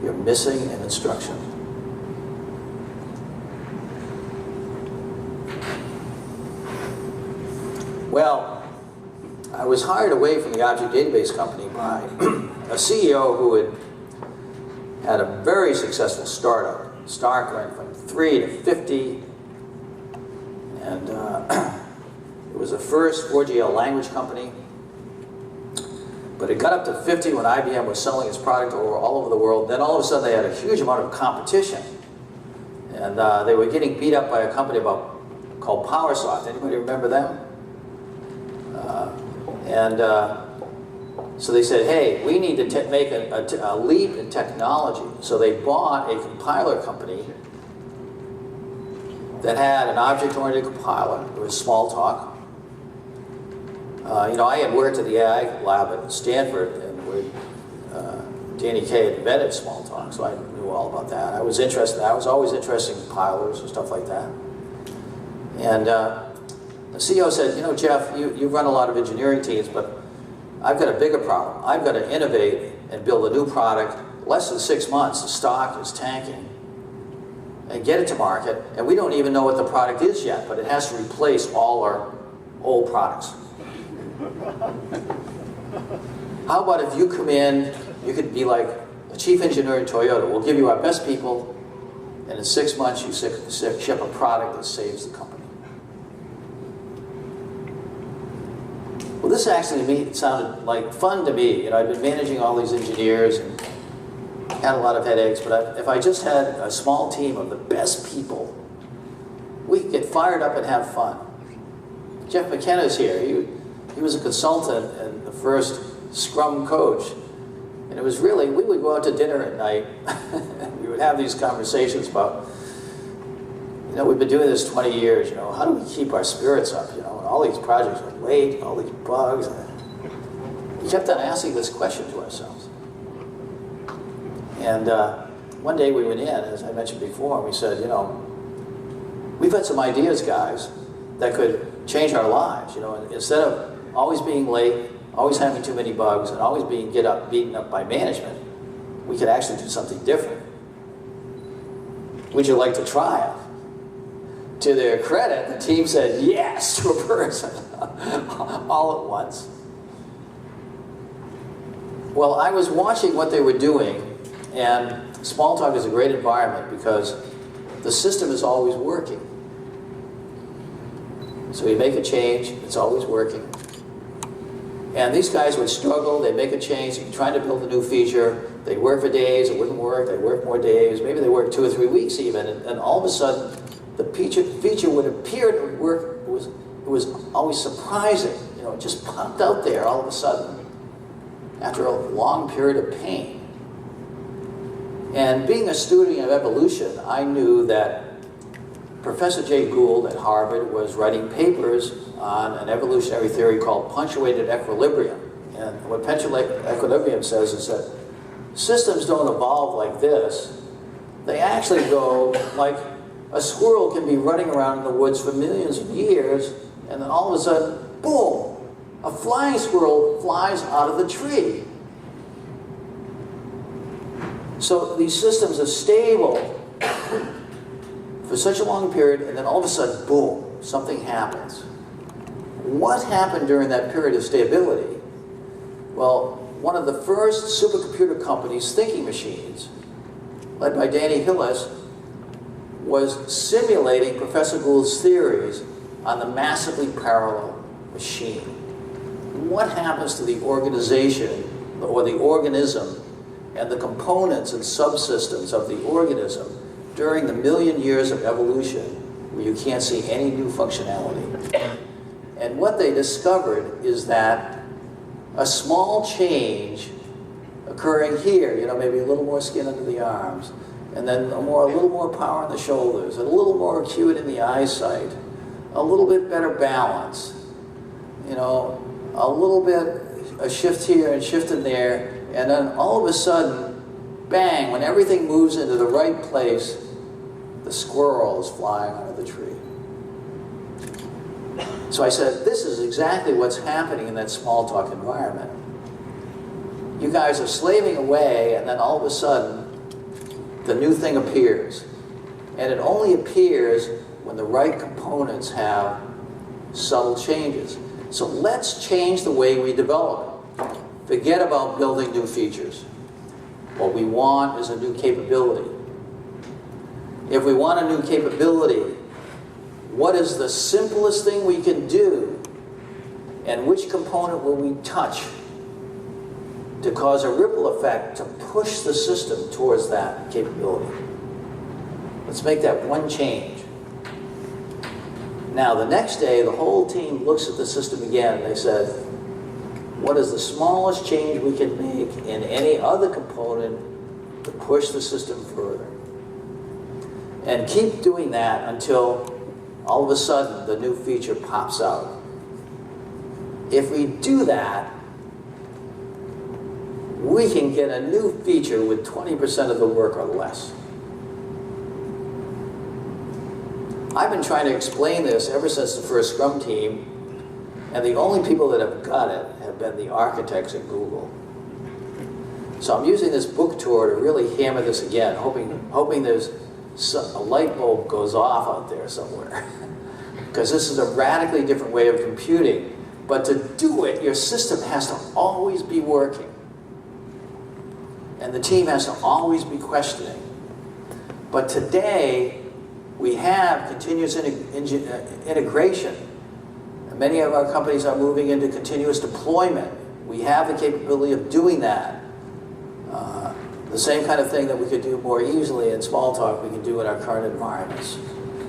You're missing an instruction. Well, I was hired away from the object database company by a CEO who had a very successful startup. Stark went from 3 to 50, and it was the first 4GL language company. But it got up to 50 when IBM was selling its product all over the world. Then all of a sudden they had a huge amount of competition. And they were getting beat up by a company called PowerSoft. Anybody remember them? So they said, hey, we need to make a leap in technology. So they bought a compiler company that had an object-oriented compiler. It was Smalltalk. You know, I had worked at the AI lab at Stanford, and where Danny Kaye had invented Smalltalk, so I knew all about that. I was always interested in compilers and stuff like that. And the CEO said, you know, Jeff, you run a lot of engineering teams, but I've got a bigger problem. I've got to innovate and build a new product. Less than 6 months, the stock is tanking. And get it to market, and we don't even know what the product is yet, but it has to replace all our old products. How about if you come in, you could be like a chief engineer in Toyota. We'll give you our best people, and in 6 months you ship a product that saves the company. Well, this actually sounded like fun to me. You know, I'd been managing all these engineers and had a lot of headaches, but if I just had a small team of the best people, we could get fired up and have fun. Jeff McKenna's here. He was a consultant and the first Scrum coach. And it was really, we would go out to dinner at night and we would have these conversations about, you know, we've been doing this 20 years, you know, how do we keep our spirits up, you know, and all these projects are late, all these bugs. We kept on asking this question to ourselves. And one day we went in, as I mentioned before, and we said, you know, we've had some ideas, guys, that could change our lives, you know, and instead of always being late, always having too many bugs, and always being beaten up by management, we could actually do something different. Would you like to try it? To their credit, the team said yes to a person all at once. Well, I was watching what they were doing, and Smalltalk is a great environment because the system is always working. So we make a change, it's always working. And these guys would struggle, they'd make a change, they'd be trying to build a new feature, they'd work for days, it wouldn't work, they'd work more days, maybe they worked 2 or 3 weeks even, and all of a sudden, the feature would appear to work. It was always surprising. You know, it just popped out there all of a sudden after a long period of pain. And being a student of evolution, I knew that Professor Jay Gould at Harvard was writing papers on an evolutionary theory called punctuated equilibrium. And what punctuated equilibrium says is that systems don't evolve like this. They actually go like a squirrel can be running around in the woods for millions of years, and then all of a sudden, boom, a flying squirrel flies out of the tree. So these systems are stable for such a long period, and then all of a sudden, boom, something happens. What happened during that period of stability? Well, one of the first supercomputer companies, Thinking Machines, led by Danny Hillis, was simulating Professor Gould's theories on the massively parallel machine. What happens to the organization or the organism and the components and subsystems of the organism during the million years of evolution where you can't see any new functionality? And what they discovered is that a small change occurring here, you know, maybe a little more skin under the arms, and then a little more power in the shoulders, and a little more acuity in the eyesight, a little bit better balance, you know, a little bit, a shift here and shift in there, and then all of a sudden, bang, when everything moves into the right place, the squirrel is flying out of the tree. So I said, this is exactly what's happening in that Smalltalk environment. You guys are slaving away, and then all of a sudden, the new thing appears. And it only appears when the right components have subtle changes. So let's change the way we develop. Forget about building new features. What we want is a new capability. If we want a new capability, what is the simplest thing we can do? And which component will we touch to cause a ripple effect to push the system towards that capability? Let's make that one change. Now, the next day, the whole team looks at the system again, and they said, what is the smallest change we can make in any other component to push the system further? And keep doing that until all of a sudden the new feature pops out. If we do that, we can get a new feature with 20% of the work or less. I've been trying to explain this ever since the first Scrum team, and the only people that have got it have been the architects at Google. So I'm using this book tour to really hammer this again, hoping there's a light bulb goes off out there somewhere. Because this is a radically different way of computing. But to do it, your system has to always be working. And the team has to always be questioning. But today, we have continuous integration. And many of our companies are moving into continuous deployment. We have the capability of doing that. The same kind of thing that we could do more easily in Smalltalk, we can do in our current environments.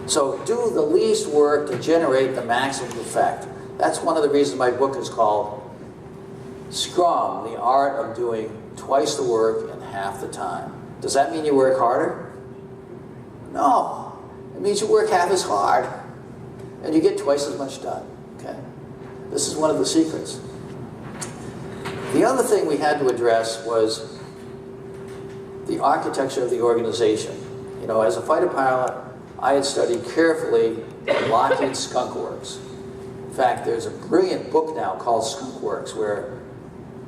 So do the least work to generate the maximum effect. That's one of the reasons my book is called Scrum, the Art of Doing Twice the Work in Half the Time. Does that mean you work harder? No. It means you work half as hard and you get twice as much done. Okay? This is one of the secrets. The other thing we had to address was the architecture of the organization. You know, as a fighter pilot, I had studied carefully Lockheed Skunk Works. In fact, there's a brilliant book now called Skunk Works where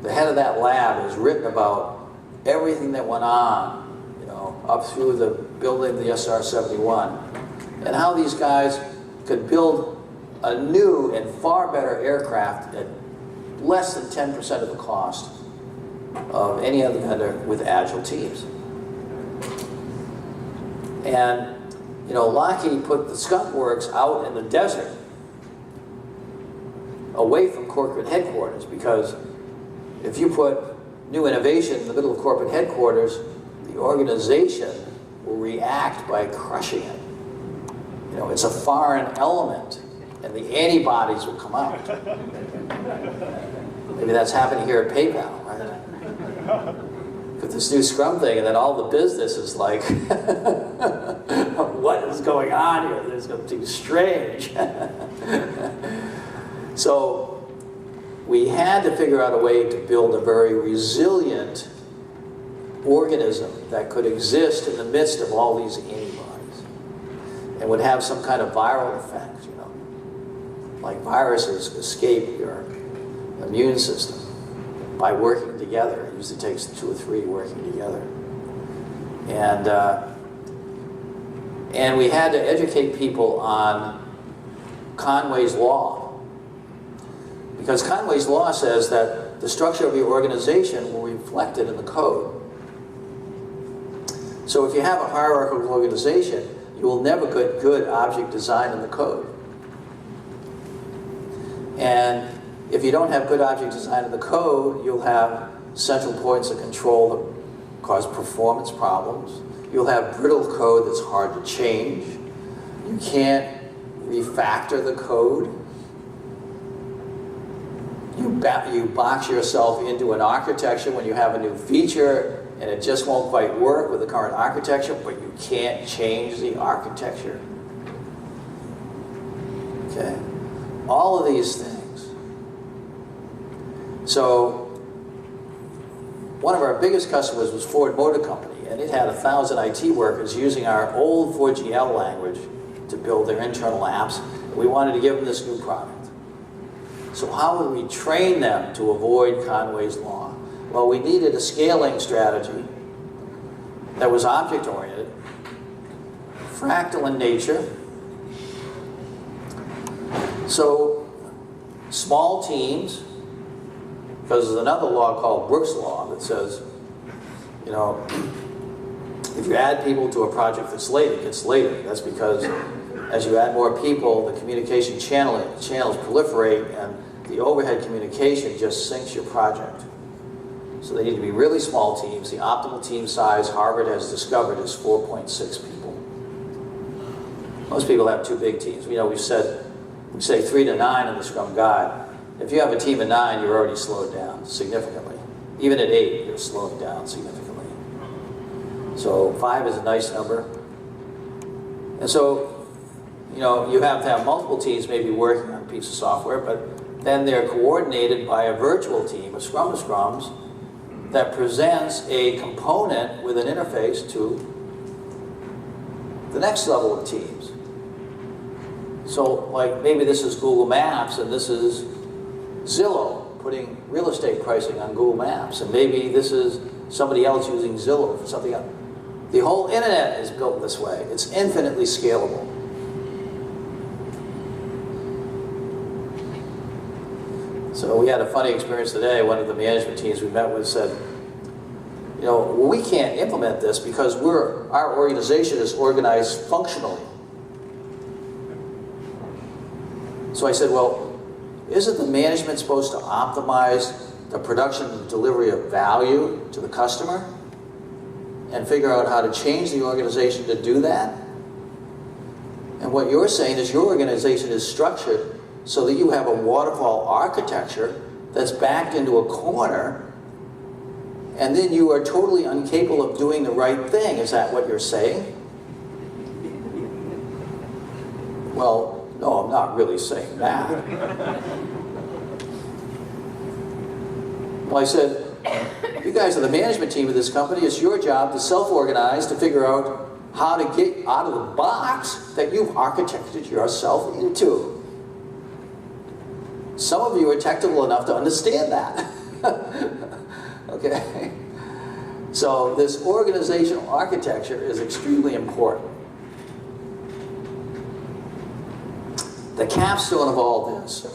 the head of that lab has written about everything that went on, you know, up through the building of the SR-71, and how these guys could build a new and far better aircraft at less than 10% of the cost of any other vendor with agile teams. And, you know, Lockheed put the Skunk Works out in the desert, away from corporate headquarters, because if you put new innovation in the middle of corporate headquarters, the organization will react by crushing it. You know, it's a foreign element, and the antibodies will come out. Maybe that's happening here at PayPal, right? With this new Scrum thing, and then all the business is like, what is going on here? There's something strange. So we had to figure out a way to build a very resilient organism that could exist in the midst of all these antibodies and would have some kind of viral effect, you know. Like viruses escape your immune system by working together. It usually takes 2 or 3 working together. And we had to educate people on Conway's Law. Because Conway's Law says that the structure of your organization will reflect it in the code. So if you have a hierarchical organization, you will never get good object design in the code. And if you don't have good object design in the code, you'll have central points of control that cause performance problems. You'll have brittle code that's hard to change. You can't refactor the code. You box yourself into an architecture when you have a new feature and it just won't quite work with the current architecture, but you can't change the architecture. Okay? All of these things. So, one of our biggest customers was Ford Motor Company, and it had 1,000 IT workers using our old 4GL language to build their internal apps. We wanted to give them this new product. So how would we train them to avoid Conway's Law? Well, we needed a scaling strategy that was object-oriented, fractal in nature. So small teams, because there's another law called Brooks Law that says, you know, if you add people to a project that's late, it gets later. That's because as you add more people, the communication channels proliferate, and the overhead communication just sinks your project. So they need to be really small teams. The optimal team size, Harvard has discovered, is 4.6 people. Most people have 2 big teams. You know, we say 3 to 9 in the Scrum Guide. If you have a team of 9, you're already slowed down significantly. Even at 8, you're slowing down significantly. So 5 is a nice number. And so, you know, you have to have multiple teams maybe working on a piece of software, but then they're coordinated by a virtual team, a scrum of scrums, that presents a component with an interface to the next level of teams. So, like, maybe this is Google Maps, and this is Zillow putting real estate pricing on Google Maps, and maybe this is somebody else using Zillow for something else. The whole internet is built this way. It's infinitely scalable. So we had a funny experience today. One of the management teams we met with said, you know, well, we can't implement this because our organization is organized functionally. So I said, well, isn't the management supposed to optimize the production and delivery of value to the customer and figure out how to change the organization to do that? And what you're saying is your organization is structured so that you have a waterfall architecture that's backed into a corner, and then you are totally incapable of doing the right thing. Is that what you're saying? Well, no, I'm not really saying that. Well, I said, you guys are the management team of this company. It's your job to self-organize, to figure out how to get out of the box that you've architected yourself into. Some of you are technical enough to understand that. Okay? So this organizational architecture is extremely important. The capstone of all this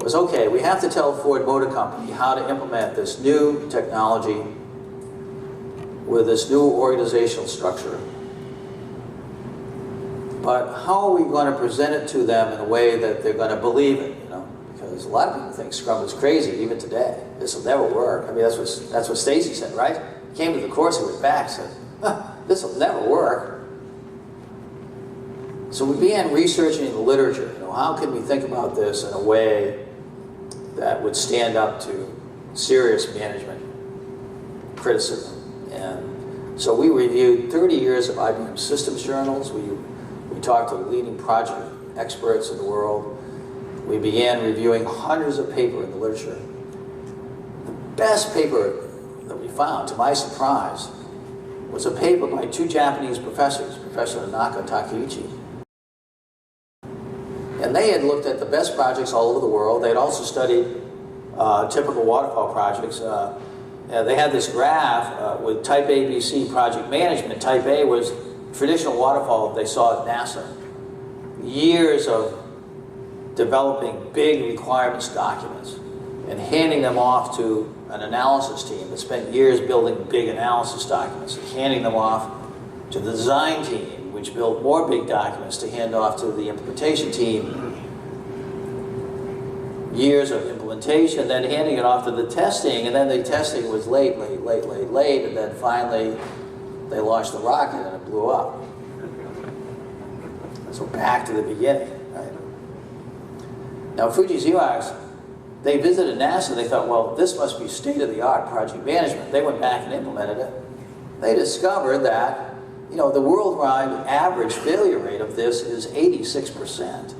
was, okay, we have to tell Ford Motor Company how to implement this new technology with this new organizational structure. But how are we going to present it to them in a way that they're going to believe it, you know? Because a lot of people think Scrum is crazy, even today. This will never work. I mean, that's what Stacy said, right? He came to the course, he went back, said, this will never work. So we began researching the literature. You know, how can we think about this in a way that would stand up to serious management criticism? And so we reviewed 30 years of IBM systems journals. We talked to the leading project experts in the world. We began reviewing hundreds of papers in the literature. The best paper that we found, to my surprise, was a paper by two Japanese professors, Professor Tanaka and Takeuchi. And they had looked at the best projects all over the world. They had also studied typical waterfall projects. They had this graph with Type A, B, C project management. Type A was traditional waterfall they saw at NASA. Years of developing big requirements documents and handing them off to an analysis team that spent years building big analysis documents and handing them off to the design team, which built more big documents to hand off to the implementation team. Years of implementation, then handing it off to the testing, and then the testing was late, and then finally they launched the rocket and it blew up. So back to the beginning, right? Now Fuji Xerox, they visited NASA, they thought, well, this must be state-of-the-art project management. They went back and implemented it. They discovered that, you know, the worldwide average failure rate of this is 86%.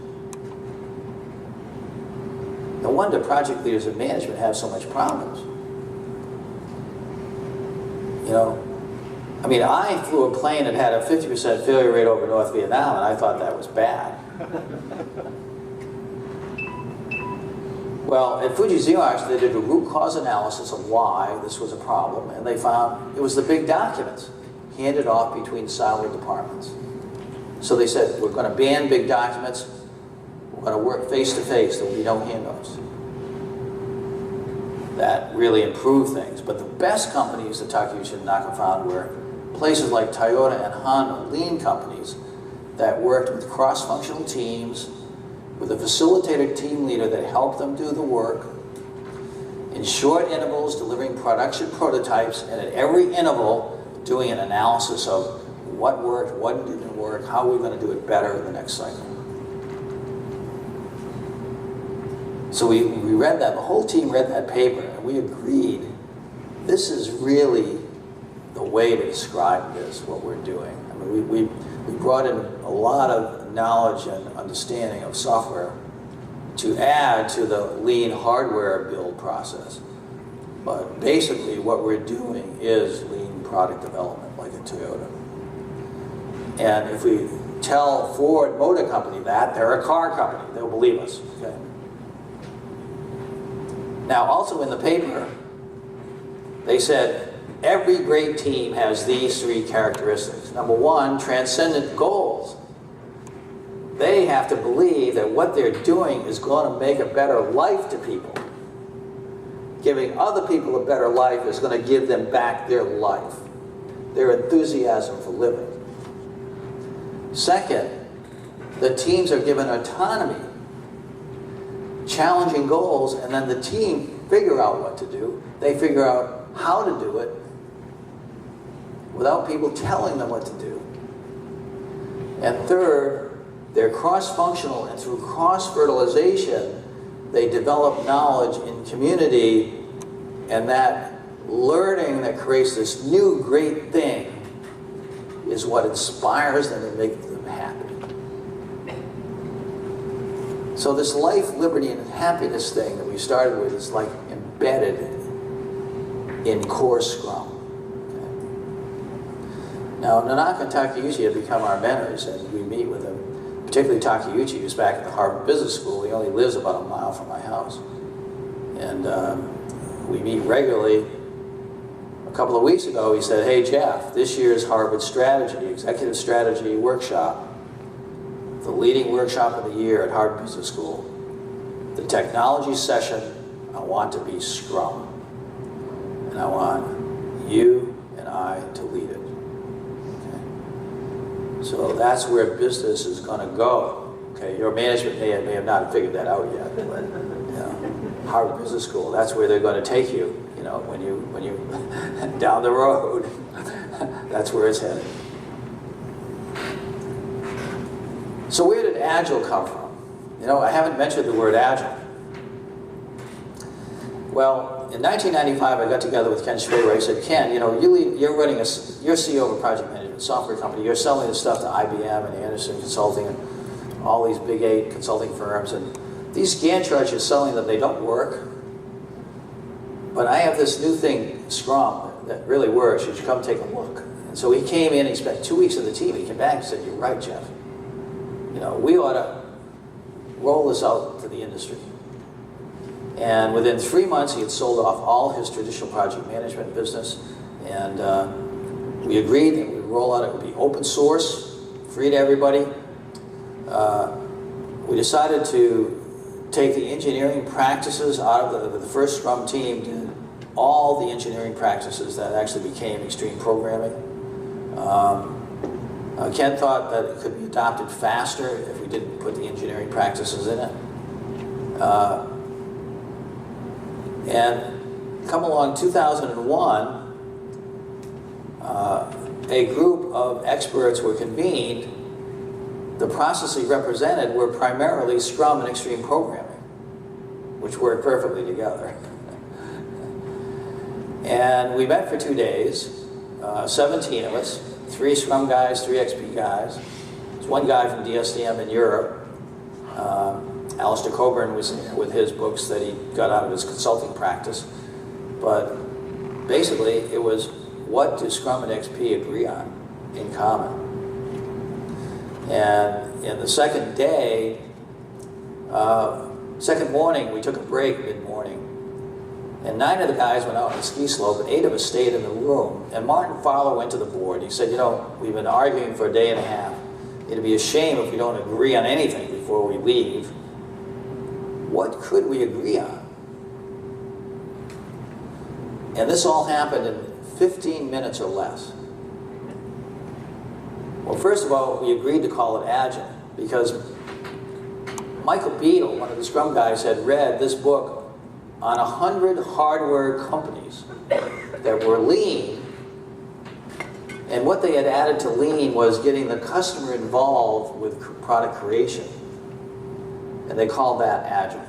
No wonder project leaders and management have so much problems. You know, I mean, I flew a plane that had a 50% failure rate over North Vietnam, and I thought that was bad. Well, at Fuji Xerox, they did a root cause analysis of why this was a problem, and they found it was the big documents handed off between siloed departments. So they said, we're going to ban big documents. We're going to work face-to-face. There will be no handoffs. That really improved things. But the best companies that Takeuchi and Naka found were places like Toyota and Honda, lean companies that worked with cross-functional teams, with a facilitator team leader that helped them do the work, in short intervals delivering production prototypes, and at every interval doing an analysis of what worked, what didn't work, how are we going to do it better in the next cycle. So we read that, the whole team read that paper, and we agreed, this is really the way to describe this, what we're doing. I mean, we brought in a lot of knowledge and understanding of software to add to the lean hardware build process. But basically what we're doing is lean product development, like at Toyota. And if we tell Ford Motor Company that, they're a car company, they'll believe us, okay? Now, also in the paper, they said every great team has these three characteristics. Number one, transcendent goals. They have to believe that what they're doing is going to make a better life to people. Giving other people a better life is going to give them back their life, their enthusiasm for living. Second, the teams are given autonomy, challenging goals, and then the team figure out what to do. They figure out how to do it without people telling them what to do. And third, they're cross-functional, and through cross-fertilization, they develop knowledge in community, and that learning that creates this new great thing is what inspires them and makes them happy. So this life, liberty, and happiness thing that we started with is like embedded in core Scrum. Okay. Now, Nanaka and Takeuchi have become our mentors, and we meet with them, particularly Takeuchi, who's back at the Harvard Business School. He only lives about a mile from my house. And we meet regularly. A couple of weeks ago, he said, "Hey, Jeff, this year's Harvard Strategy, Executive Strategy Workshop, the leading workshop of the year at Harvard Business School, the technology session, I want to be Scrum. And I want you and I to lead it." Okay. So that's where business is going to go. Okay, your management may have not figured that out yet, but you know, Harvard Business School, that's where they're going to take you. You know, when you down the road, that's where it's headed. So where did Agile come from? You know, I haven't mentioned the word Agile. Well, in 1995, I got together with Ken Schrader. I said, "Ken, you know, you're running you're CEO of a project management software company. You're selling this stuff to IBM and Anderson Consulting and all these big 8 consulting firms. And these Gantt charts you're selling them, they don't work. But I have this new thing, Scrum, that really works. You should come take a look." And so he came in, he spent 2 weeks with the team. He came back and said, "You're right, Jeff. You know, we ought to roll this out to the industry." And within 3 months, he had sold off all his traditional project management business. And we agreed that we'd roll out, it would be open source, free to everybody. We decided to take the engineering practices out of the first Scrum team, did all the engineering practices that actually became extreme programming. Ken thought that it could be adopted faster if we didn't put the engineering practices in it. And come along 2001, a group of experts were convened. The processes represented were primarily Scrum and extreme programming, which worked perfectly together. And we met for 2 days, 17 of us, 3 Scrum guys, 3 XP guys. There's one guy from DSDM in Europe. Alistair Coburn was there with his books that he got out of his consulting practice. But basically, it was, what do Scrum and XP agree on in common? And in the second day, second morning, we took a break mid-morning. And 9 of the guys went out on the ski slope, and 8 of us stayed in the room. And Martin Fowler went to the board. He said, "You know, we've been arguing for a day and a half. It'd be a shame if we don't agree on anything before we leave. What could we agree on?" And this all happened in 15 minutes or less. Well, first of all, we agreed to call it Agile because Michael Beadle, one of the Scrum guys, had read this book on 100 hardware companies that were lean. And what they had added to lean was getting the customer involved with product creation. And they called that Agile.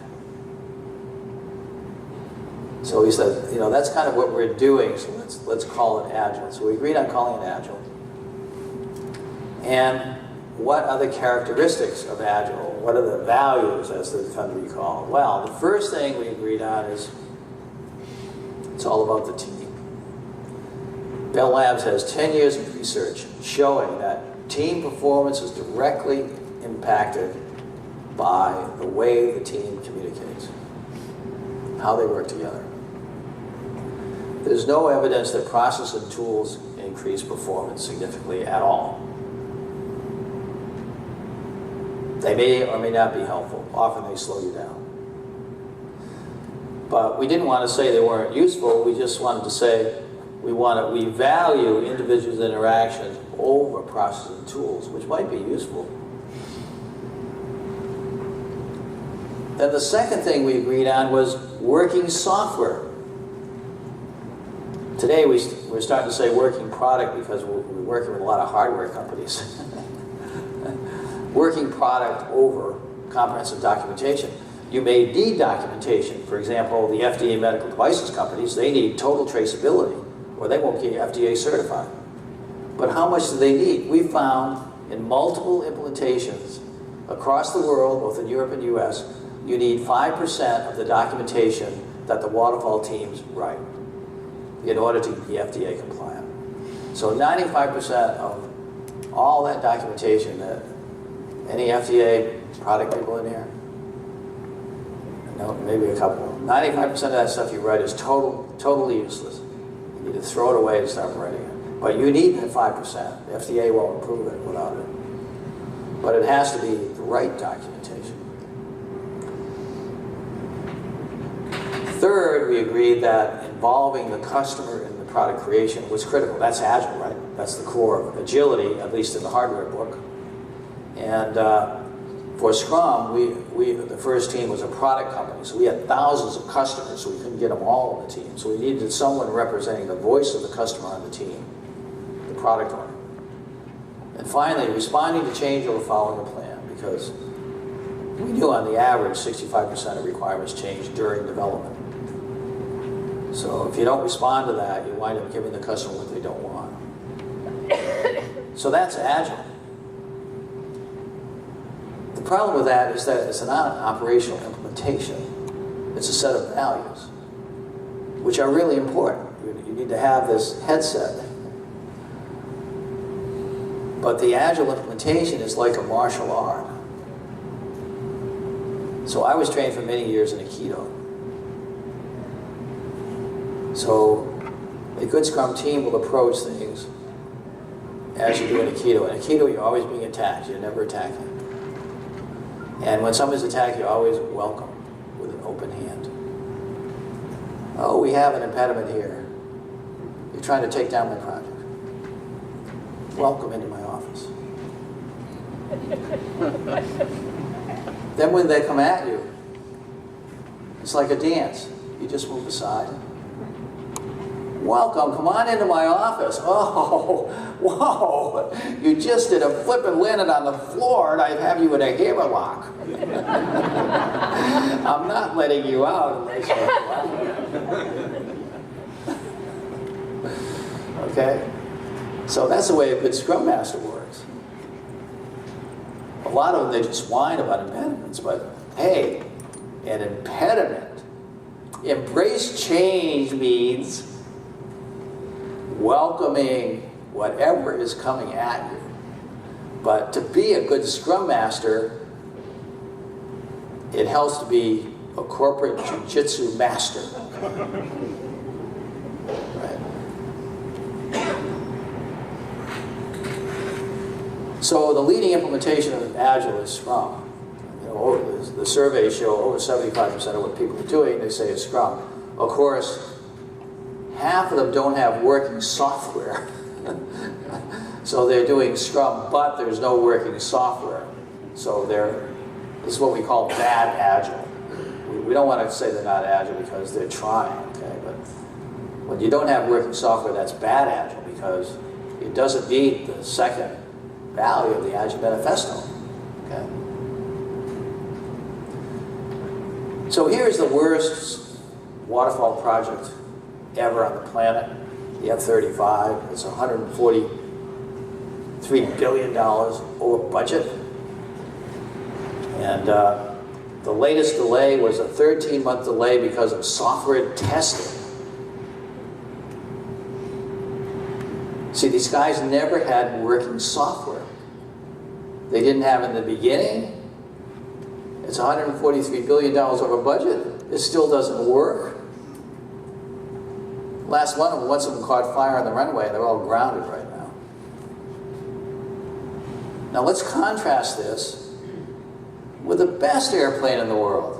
So he said, you know, that's kind of what we're doing, so let's call it Agile. So we agreed on calling it Agile. And what are the characteristics of Agile? What are the values, as they come to be called? Well, the first thing we agreed on is it's all about the team. Bell Labs has 10 years of research showing that team performance is directly impacted by the way the team communicates, how they work together. There's no evidence that process and tools increase performance significantly at all. They may or may not be helpful. Often they slow you down. But we didn't want to say they weren't useful. We just wanted to say we value individuals' interactions over process and tools, which might be useful. Then the second thing we agreed on was working software. Today we're starting to say working product because we're working with a lot of hardware companies. Working product over comprehensive documentation. You may need documentation. For example, the FDA medical devices companies, they need total traceability or they won't get FDA certified. But how much do they need? We found in multiple implementations Across the world, both in Europe and US, you need 5% of the documentation that the waterfall teams write in order to be FDA compliant. So 95% of all that documentation that any FDA product people in here? No, maybe a couple. 95% of that stuff you write is totally useless. You need to throw it away and start writing it. But you need that 5%. The FDA won't approve it without it. But it has to be the right documentation. Third, we agreed that involving the customer in the product creation was critical. That's Agile, right? That's the core of agility, at least in the hardware book. And for Scrum, the first team was a product company, so we had thousands of customers, so we couldn't get them all on the team. So we needed someone representing the voice of the customer on the team, the product owner. And finally, responding to change or following a plan, because we knew on the average 65% of requirements change during development. So if you don't respond to that, you wind up giving the customer what they don't want. So that's Agile. The problem with that is that it's not an operational implementation. It's a set of values, which are really important. You need to have this headset. But the Agile implementation is like a martial art. So I was trained for many years in Aikido. So a good Scrum team will approach things as you do in Aikido. In Aikido, you're always being attacked. You're never attacking. And when somebody's attacked, you always welcome with an open hand. Oh, we have an impediment here. You're trying to take down my project. Welcome into my office. Then when they come at you, it's like a dance. You just move aside. Welcome, come on into my office. Oh, whoa, you just did a flip and landed on the floor and I have you in a hammerlock. I'm not letting you out unless you're okay? So that's the way a good Scrum Master works. A lot of them, they just whine about impediments, but hey, an impediment. Embrace change means welcoming whatever is coming at you. But to be a good Scrum Master, it helps to be a corporate jiu-jitsu master. Right? So the leading implementation of Agile is Scrum. You know, the surveys show over 75% of what people are doing, they say is Scrum. Of course, half of them don't have working software. So they're doing Scrum, but there's no working software. So this is what we call bad Agile. We don't want to say they're not Agile because they're trying, okay? But when you don't have working software, that's bad Agile because it doesn't meet the second value of the Agile Manifesto, okay? So here's the worst waterfall project ever on the planet, the F-35. It's $143 billion over budget. And the latest delay was a 13-month delay because of software testing. See, these guys never had working software. They didn't have it in the beginning. It's $143 billion over budget. It still doesn't work. Last one of them caught fire on the runway, and they're all grounded right now. Now let's contrast this with the best airplane in the world.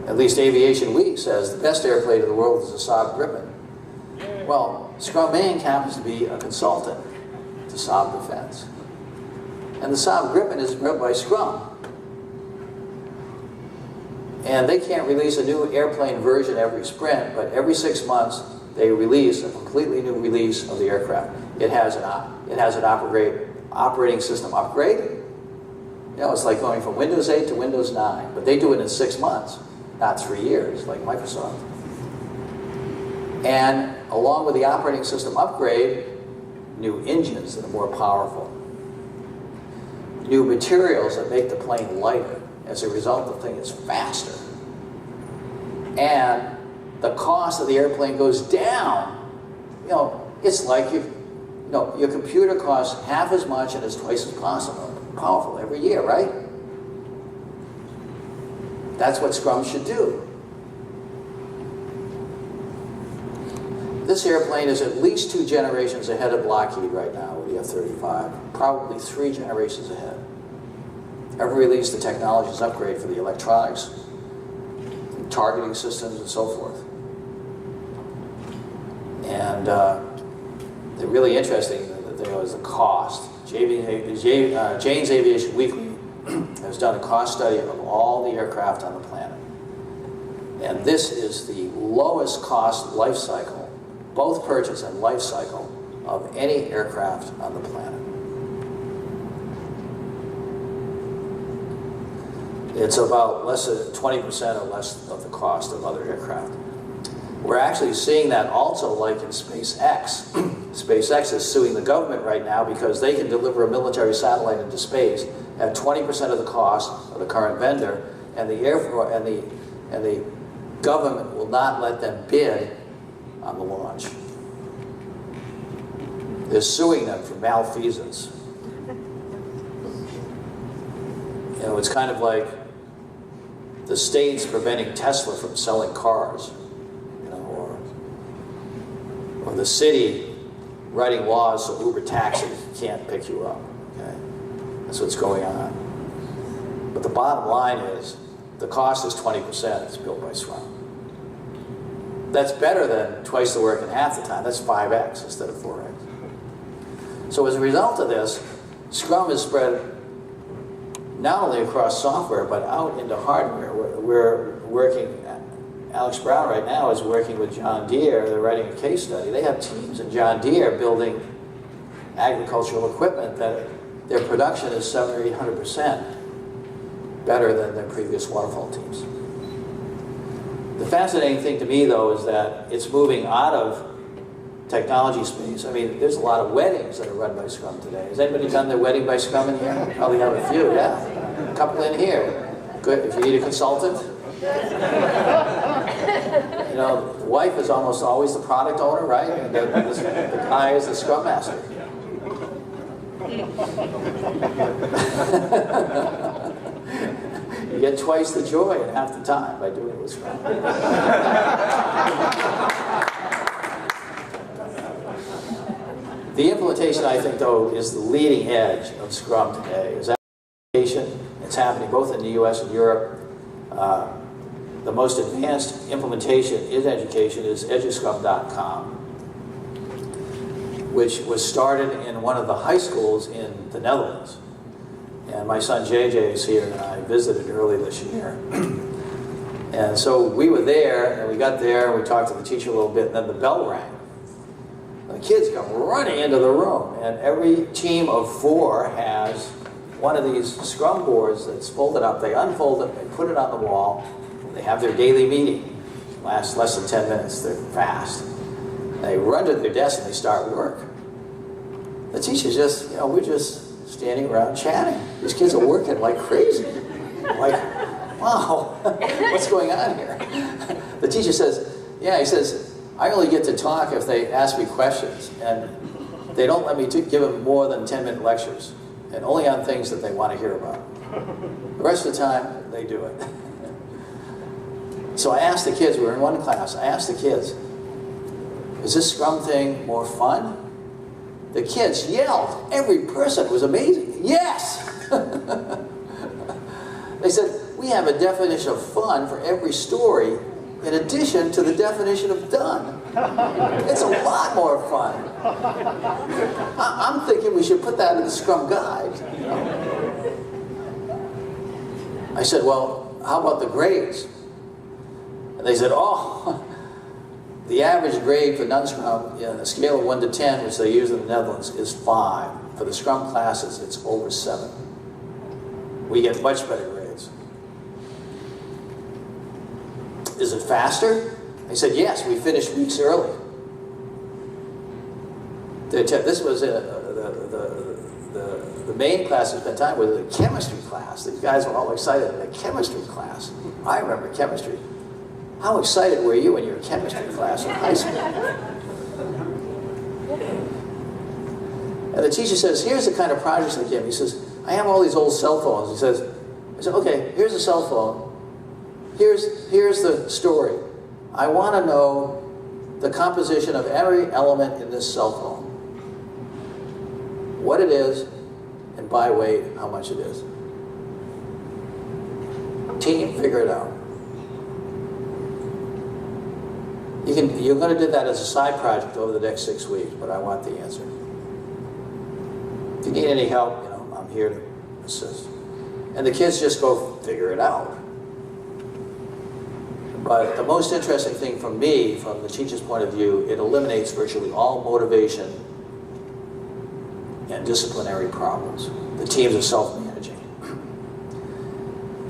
At least Aviation Week says the best airplane in the world is the Saab Gripen. Well, Scrum Inc. happens to be a consultant to Saab Defense. And the Saab Gripen is built by Scrum. And they can't release a new airplane version every sprint, but every 6 months they release a completely new release of the aircraft. It has an operating system upgrade. You know, it's like going from Windows 8 to Windows 9, but they do it in 6 months, not 3 years like Microsoft. And along with the operating system upgrade, new engines that are more powerful. new materials that make the plane lighter. As a result, the thing is faster. And the cost of the airplane goes down. You know, it's like your computer costs half as much and is twice as powerful every year, right? That's what Scrum should do. This airplane is at least 2 generations ahead of Lockheed right now with the F-35, probably 3 generations ahead. Every release, the technology is upgrade for the electronics, targeting systems, and so forth. And the really interesting thing was the cost. Jane's Aviation Weekly has done a cost study of all the aircraft on the planet. And this is the lowest cost life cycle, both purchase and life cycle, of any aircraft on the planet. It's about less than 20% or less of the cost of other aircraft. We're actually seeing that also like in SpaceX. SpaceX is suing the government right now because they can deliver a military satellite into space at 20% of the cost of the current vendor, and the Air Force and the government will not let them bid on the launch. They're suing them for malfeasance. You know, it's kind of like the states preventing Tesla from selling cars, you know, or the city writing laws so Uber taxi can't pick you up. Okay, that's what's going on. But the bottom line is, the cost is 20%. It's built by Scrum. That's better than twice the work in half the time. That's 5x instead of 4x. So as a result of this, Scrum is spread not only across software, but out into hardware. We're working, Alex Brown right now is working with John Deere. They're writing a case study. They have teams in John Deere building agricultural equipment that their production is 700 or 800% better than their previous waterfall teams. The fascinating thing to me, though, is that it's moving out of technology space. I mean, there's a lot of weddings that are run by Scrum today. Has anybody done their wedding by Scrum in here? Probably have a few, yeah. A couple in here. Good, if you need a consultant. You know, the wife is almost always the product owner, right? And the guy is the Scrum Master. You get twice the joy in half the time by doing it with Scrum. The implementation, I think, though, is the leading edge of Scrum today. Is application. It's happening both in the US and Europe. The most advanced implementation in education is eduscrum.com, which was started in one of the high schools in the Netherlands. And my son JJ is here, and I visited early this year. And so we were there, and we got there, and we talked to the teacher a little bit, and then the bell rang. And the kids come running into the room, and every team of 4 has one of these Scrum boards that's folded up. They unfold it, they put it on the wall, they have their daily meeting. It lasts less than 10 minutes, they're fast. They run to their desk and they start work. The teacher's just, you know, we're just standing around chatting. These kids are working like crazy. Like, wow, what's going on here? The teacher says, yeah, he says, I only get to talk if they ask me questions, and they don't let me give them more than 10-minute lectures, and only on things that they want to hear about. The rest of the time, they do it. So I asked the kids, we were in one class, I asked the kids, is this Scrum thing more fun? The kids yelled. Every person, it was amazing. Yes! They said, we have a definition of fun for every story in addition to the definition of done. It's a lot more fun. I'm thinking we should put that in the Scrum guide. You know? I said, well, how about the grades? And they said, oh, the average grade for non-Scrum, on a scale of 1 to 10, which they use in the Netherlands, is 5. For the Scrum classes, it's over 7. We get much better grades. Is it faster? They said, yes, we finished weeks early. This was the the main class I spent time with was the chemistry class. These guys were all excited in the chemistry class. I remember chemistry. How excited were you in your chemistry class in high school? And the teacher says, here's the kind of projects they give. He says, I have all these old cell phones. He says, okay, here's a cell phone. Here's the story. I want to know the composition of every element in this cell phone. What it is, and by weight, how much it is. Team, figure it out. You're going to do that as a side project over the next 6 weeks, but I want the answer. If you need any help, I'm here to assist. And the kids just go figure it out. But the most interesting thing for me, from the teacher's point of view, it eliminates virtually all motivation and disciplinary problems. The teams are self-managing.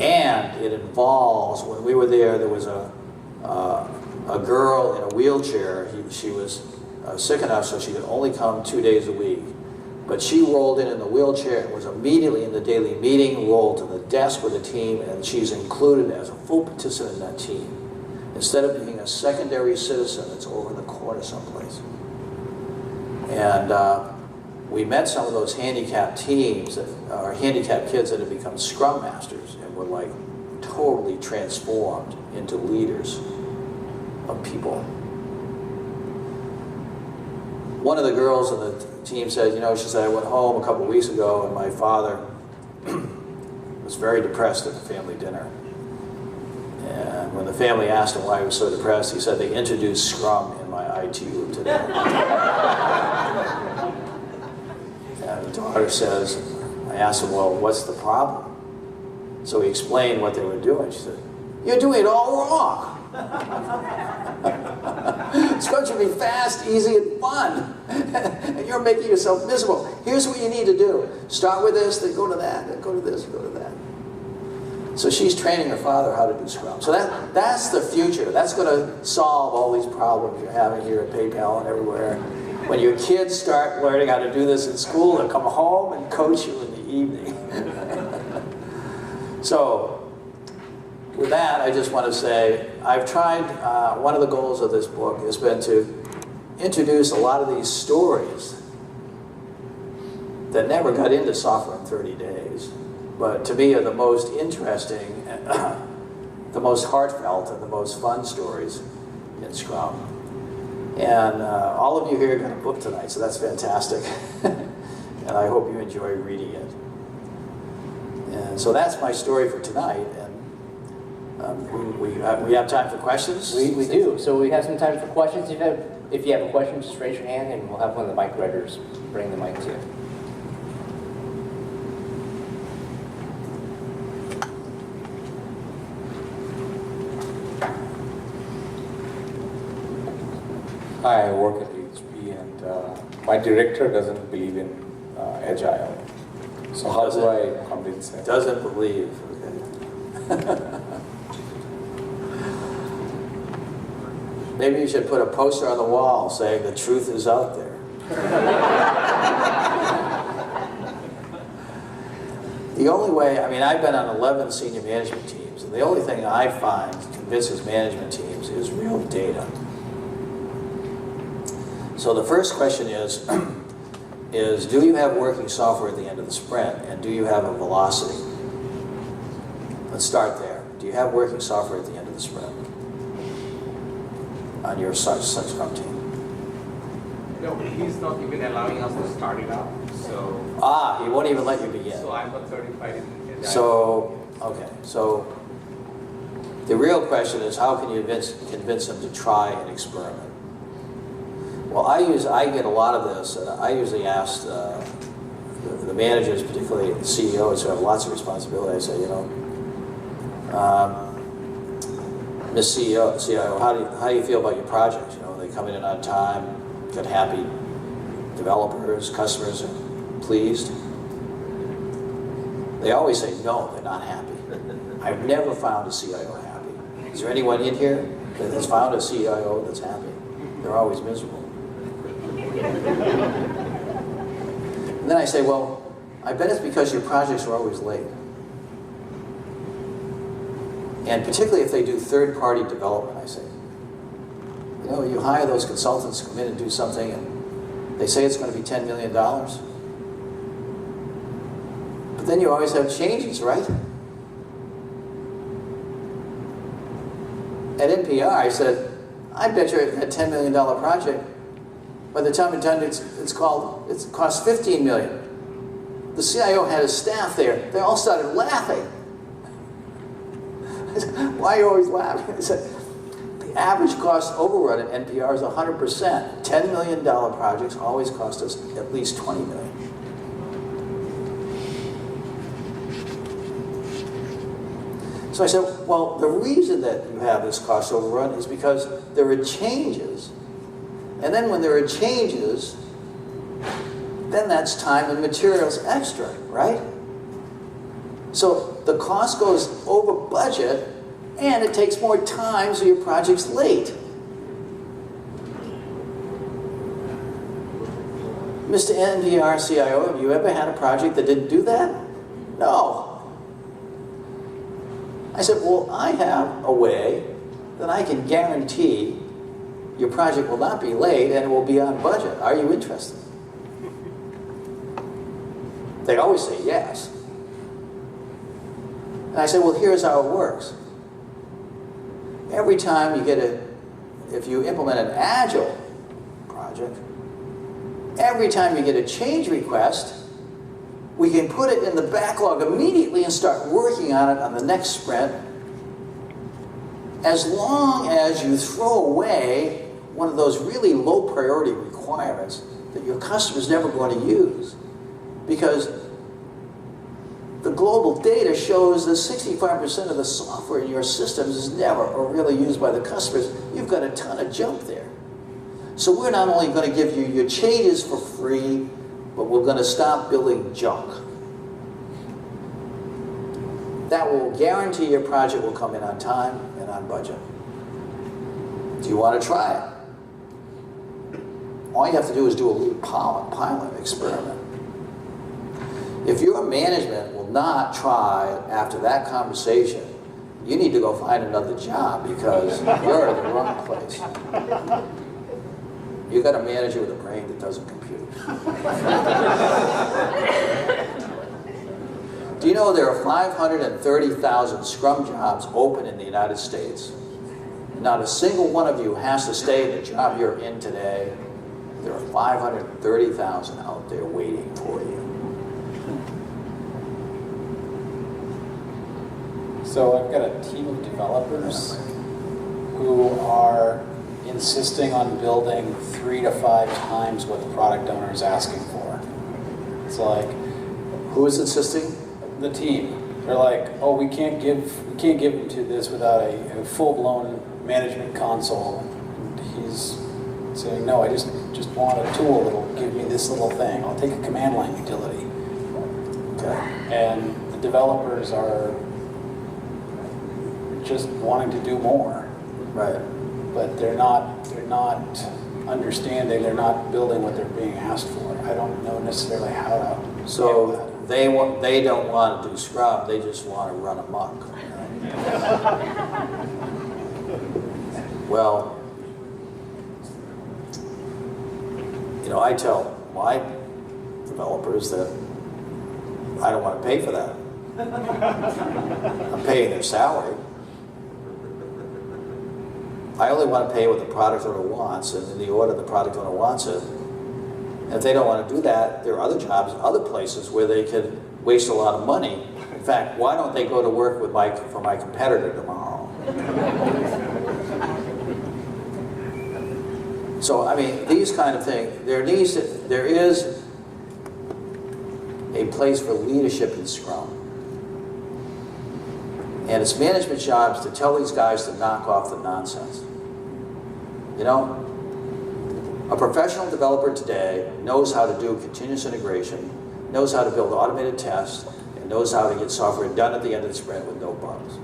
And it involves, when we were there was a girl in a wheelchair. She was sick enough so she could only come 2 days a week. But she rolled in the wheelchair and was immediately in the daily meeting, rolled to the desk with the team, and she's included as a full participant in that team. Instead of being a secondary citizen that's over in the corner someplace. And we met some of those handicapped teams, or handicapped kids that had become scrum masters and were like totally transformed into leaders of people. One of the girls in the team said, she said, I went home a couple of weeks ago and my father was very depressed at the family dinner. And when the family asked him why he was so depressed, he said, they introduced Scrum in my IT room today. And the daughter says, I asked him, well, what's the problem? So he explained what they were doing. She said, you're doing it all wrong. Scrum should be fast, easy, and fun. And you're making yourself miserable. Here's what you need to do. Start with this, then go to that, then go to this, go to that. So she's training her father how to do Scrum. So that's the future. That's going to solve all these problems you're having here at PayPal and everywhere. When your kids start learning how to do this in school, they'll come home and coach you in the evening. So with that, I just want to say, I've tried, one of the goals of this book has been to introduce a lot of these stories that never got into software in 30 days. But to me are the most interesting, the most heartfelt, and the most fun stories in Scrum. And all of you here got a book tonight, so that's fantastic. And I hope you enjoy reading it. And so that's my story for tonight. And we have time for questions? We do. So we have some time for questions. If you have a question, just raise your hand and we'll have one of the mic writers bring the mic to you. I work at HP and my director doesn't believe in Agile. So how do I convince him? Doesn't believe. Okay. Maybe you should put a poster on the wall saying the truth is out there. The only way, I've been on 11 senior management teams, and the only thing I find convinces management teams is real data. So the first question is do you have working software at the end of the sprint, and do you have a velocity? Let's start there. Do you have working software at the end of the sprint on your such Scrum team? No, he's not even allowing us to start it up. So he won't even let you begin. So I'm not certified in Agile. So, okay. So the real question is, how can you convince them to try an experiment? Well, I get a lot of this, and I usually ask the managers, particularly the CEOs who have lots of responsibility, I say, Miss CIO, how do you feel about your project? They coming in on time, got happy developers, customers are pleased. They always say, no, they're not happy. I've never found a CIO happy. Is there anyone in here that has found a CIO that's happy? They're always miserable. And then I say, well, I bet it's because your projects are always late. And particularly if they do third-party development, I say. You know, you hire those consultants to come in and do something, and they say it's going to be $10 million. But then you always have changes, right? At NPR, I said, I bet you a $10 million project, by the time it's done, it costs $15 million. The CIO had his staff there. They all started laughing. I said, why are you always laughing? I said, the average cost overrun at NPR is 100%. $10 million projects always cost us at least $20 million. So I said, well, the reason that you have this cost overrun is because there are changes. And then when there are changes, then that's time and materials extra, right? So the cost goes over budget, and it takes more time, so your project's late. Mr. NPR CIO, have you ever had a project that didn't do that? No. I said, well, I have a way that I can guarantee your project will not be late and it will be on budget. Are you interested? They always say yes. And I said, well, here's how it works. Every time you if you implement an agile project, every time you get a change request, we can put it in the backlog immediately and start working on it on the next sprint, as long as you throw away one of those really low priority requirements that your customer's never going to use. Because the global data shows that 65% of the software in your systems is never or really used by the customers. You've got a ton of junk there. So we're not only going to give you your changes for free, but we're going to stop building junk. That will guarantee your project will come in on time and on budget. Do you want to try it? All you have to do is do a little pilot experiment. If your management will not try after that conversation, you need to go find another job because you're in the wrong place. You've got a manager with a brain that doesn't compute. Do you know there are 530,000 Scrum jobs open in the United States? Not a single one of you has to stay in the job you're in today. There are 530,000 out there waiting for you. So I've got a team of developers who are insisting on building 3 to 5 times what the product owner is asking for. It's like, who is insisting? The team. They're like, oh, we can't give him to this without a full-blown management console. And he's saying, no, I just want a tool that'll give me this little thing. I'll take a command line utility. Okay. And the developers are just wanting to do more. Right. But they're not understanding, they're not building what they're being asked for. I don't know necessarily how to. So they don't want to do Scrum, they just want to run amok. Well, you know, I tell my developers that I don't want to pay for that. I'm paying their salary. I only want to pay what the product owner wants, and in the order the product owner wants it. And if they don't want to do that, there are other jobs, other places where they could waste a lot of money. In fact, why don't they go to work for my competitor tomorrow? So, I mean, these kind of things, there is a place for leadership in Scrum. And it's management's jobs to tell these guys to knock off the nonsense. You know, a professional developer today knows how to do continuous integration, knows how to build automated tests, and knows how to get software done at the end of the sprint with no bugs.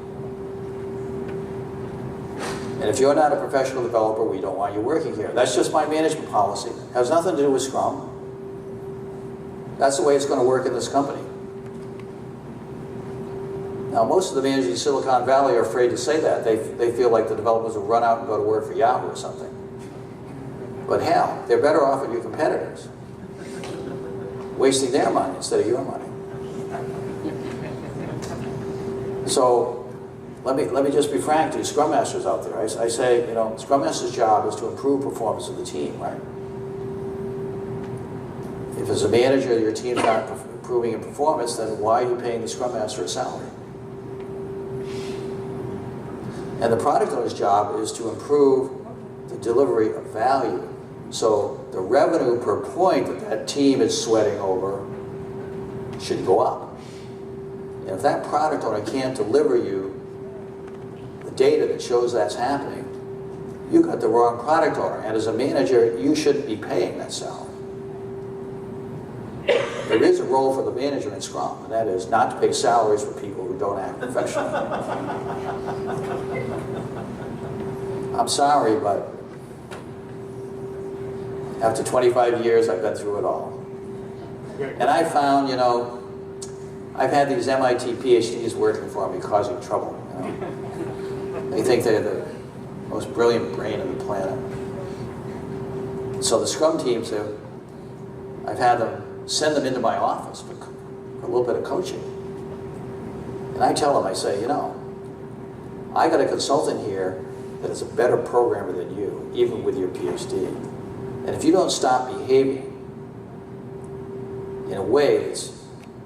And if you're not a professional developer, we don't want you working here. That's just my management policy. It has nothing to do with Scrum. That's the way it's going to work in this company. Now, most of the managers in Silicon Valley are afraid to say that. They feel like the developers will run out and go to work for Yahoo or something. But hell, they're better off than your competitors, wasting their money instead of your money. So let me just be frank to you Scrum Masters out there. I say, you know, Scrum Master's job is to improve performance of the team, right? If as a manager your team's not improving in performance, then why are you paying the Scrum Master a salary? And the product owner's job is to improve the delivery of value. So the revenue per point that team is sweating over should go up. And if that product owner can't deliver you the data that shows that's happening, you got the wrong product owner. And as a manager, you shouldn't be paying that salary. There is a role for the manager in Scrum, and that is not to pay salaries for people who don't act professionally. I'm sorry, but after 25 years, I've been through it all. And I found, you know, I've had these MIT PhDs working for me causing trouble. You know? They think they're the most brilliant brain on the planet. So the Scrum teams I've had them send them into my office for a little bit of coaching. And I tell them, I say, you know, I got a consultant here that is a better programmer than you, even with your PhD. And if you don't stop behaving in a way that's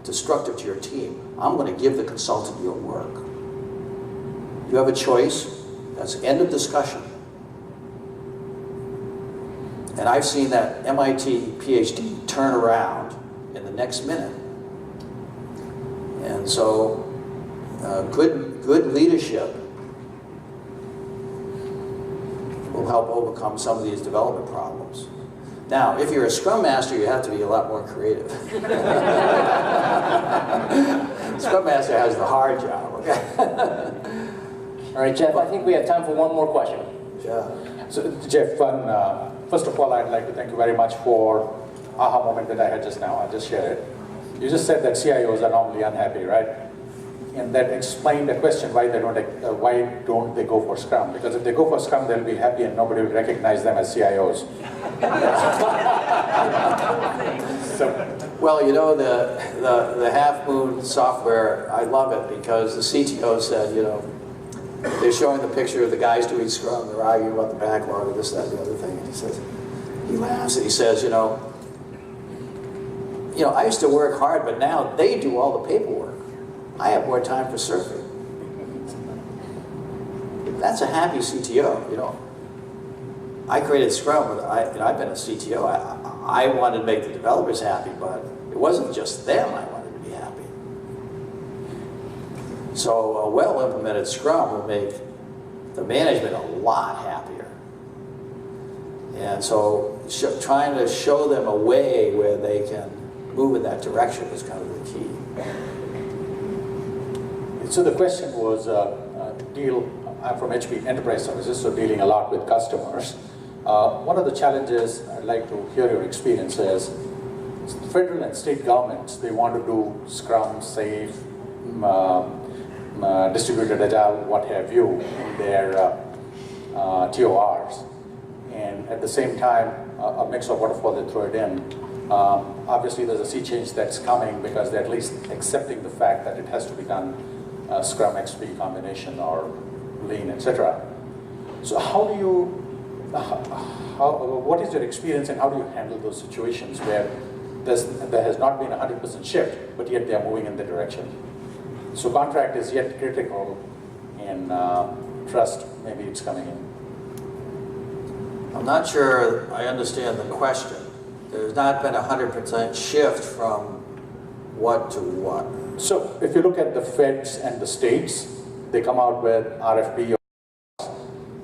destructive to your team, I'm going to give the consultant your work. You have a choice. That's end of discussion. And I've seen that MIT PhD turn around in the next minute. And so good leadership will help overcome some of these development problems. Now, if you're a Scrum Master, you have to be a lot more creative. Scrum Master has the hard job, okay? All right, Jeff, I think we have time for one more question. Yeah. So, Jeff, first of all, I'd like to thank you very much for aha moment that I had just now. I'll just share it. You just said that CIOs are normally unhappy, right? And that explained the question why don't they go for Scrum? Because if they go for Scrum, they'll be happy and nobody will recognize them as CIOs. Well, you know, the Half Moon software, I love it because the CTO said, you know, they're showing the picture of the guys doing Scrum. They're arguing about the backlog of this, that, and the other thing. And he says, he laughs and he says, you know, I used to work hard, but now they do all the paperwork. I have more time for surfing. That's a happy CTO, you know. I created Scrum, I've been a CTO. I wanted to make the developers happy, but it wasn't just them I wanted to be happy. So a well-implemented Scrum will make the management a lot happier. And so trying to show them a way where they can move in that direction is kind of the key. So the question was, I'm from HP Enterprise Services, so dealing a lot with customers. One of the challenges, I'd like to hear your experience is, federal and state governments, they want to do Scrum, Safe, distributed agile, what have you, in their TORs. And at the same time, a mix of whatever they throw it in. Obviously there's a sea change that's coming because they're at least accepting the fact that it has to be done Scrum XP combination or Lean, etc. So how do you, what is your experience and how do you handle those situations where there has not been a 100% shift, but yet they are moving in the direction? So contract is yet critical and trust, maybe it's coming in. I'm not sure I understand the question. There's not been a 100% shift from what to what. So if you look at the feds and the states, they come out with RFP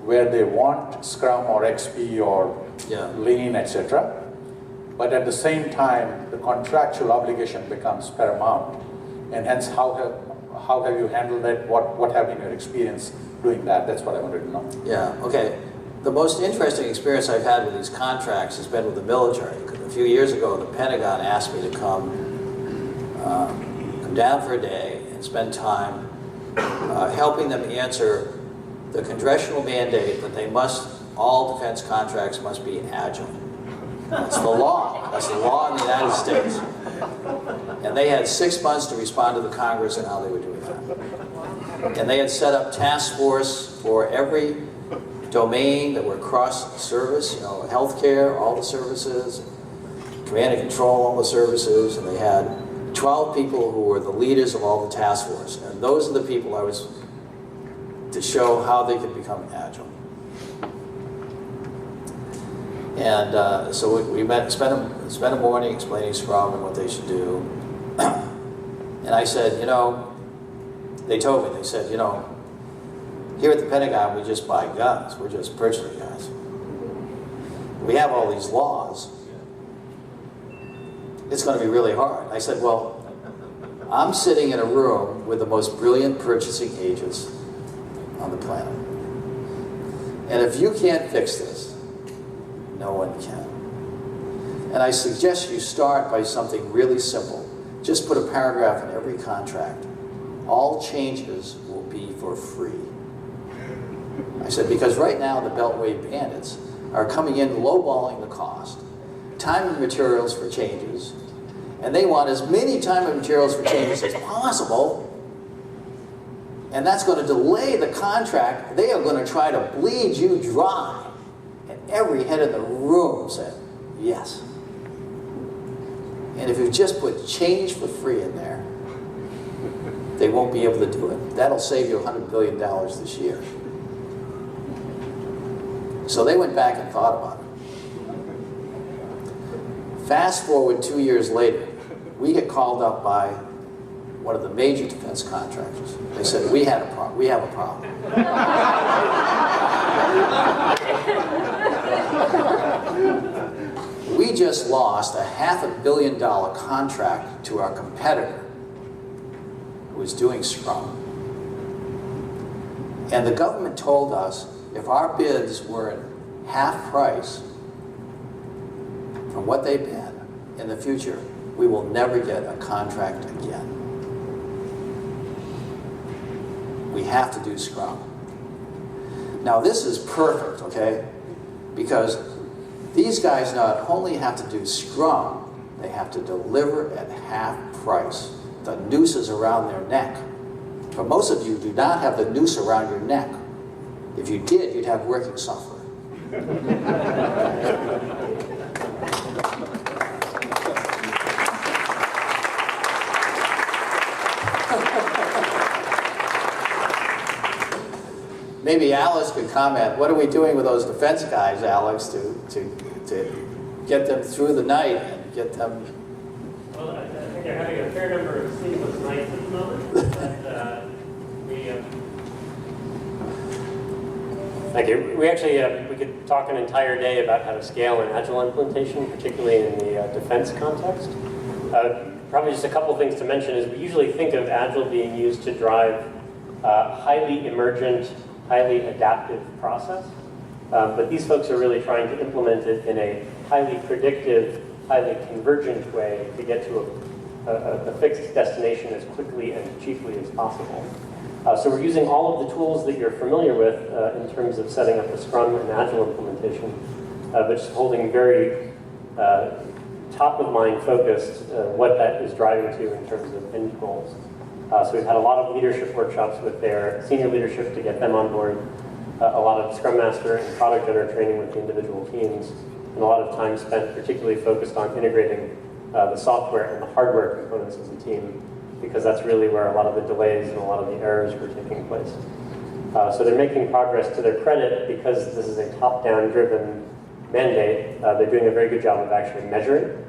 where they want Scrum or XP or Lean, etc. But at the same time, the contractual obligation becomes paramount. And hence, how have you handled that? What have been your experience doing that? That's what I wanted to know. Yeah, okay. the most interesting experience I've had with these contracts has been with the military. A few years ago, the Pentagon asked me to come down for a day and spend time helping them answer the congressional mandate that all defense contracts must be agile. That's the law. That's the law in the United States. And they had 6 months to respond to the Congress and how they were doing that. And they had set up task force for every domain that were cross-service, healthcare, all the services, command and control, all the services, and they had 12 people who were the leaders of all the task force. And those are the people I was to show how they could become agile. And so we spent a morning explaining Scrum and what they should do. And I said, they told me, they said, here at the Pentagon, we just buy guns. We're just purchasing guns. We have all these laws. It's going to be really hard. I said, well, I'm sitting in a room with the most brilliant purchasing agents on the planet. And if you can't fix this, no one can. And I suggest you start by something really simple. Just put a paragraph in every contract. All changes will be for free. I said, because right now the Beltway bandits are coming in lowballing the cost, time and materials for changes, and they want as many time and materials for changes as possible, and that's going to delay the contract. They are going to try to bleed you dry. And every head in the room said, yes. And if you just put change for free in there, they won't be able to do it. That'll save you $100 billion this year. So they went back and thought about it. Fast forward 2 years later, we get called up by one of the major defense contractors. They said, we have a problem. We just lost a $500 million contract to our competitor who was doing Scrum. And the government told us if our bids were at half price from what they've been in the future, we will never get a contract again. We have to do Scrum. Now this is perfect, okay? Because these guys not only have to do Scrum, they have to deliver at half price. The noose is around their neck. For most of you do not have the noose around your neck. If you did, you'd have working software. Maybe Alex could comment. What are we doing with those defense guys, Alex, to get them through the night and get them? Well, I think they're having a fair number of sleepless nights at the moment. But, thank you. We actually we could talk an entire day about how to scale an Agile implementation, particularly in the defense context. Probably just a couple things to mention is we usually think of Agile being used to drive highly emergent, highly adaptive process. But these folks are really trying to implement it in a highly predictive, highly convergent way to get to a fixed destination as quickly and cheaply as possible. So we're using all of the tools that you're familiar with in terms of setting up a Scrum and Agile implementation, but just holding very top-of-mind focused what that is driving to in terms of end goals. So we've had a lot of leadership workshops with their senior leadership to get them on board, a lot of Scrum Master and Product Owner training with the individual teams, and a lot of time spent particularly focused on integrating the software and the hardware components of the team, because that's really where a lot of the delays and a lot of the errors were taking place. So they're making progress to their credit because this is a top-down driven mandate. They're doing a very good job of actually measuring.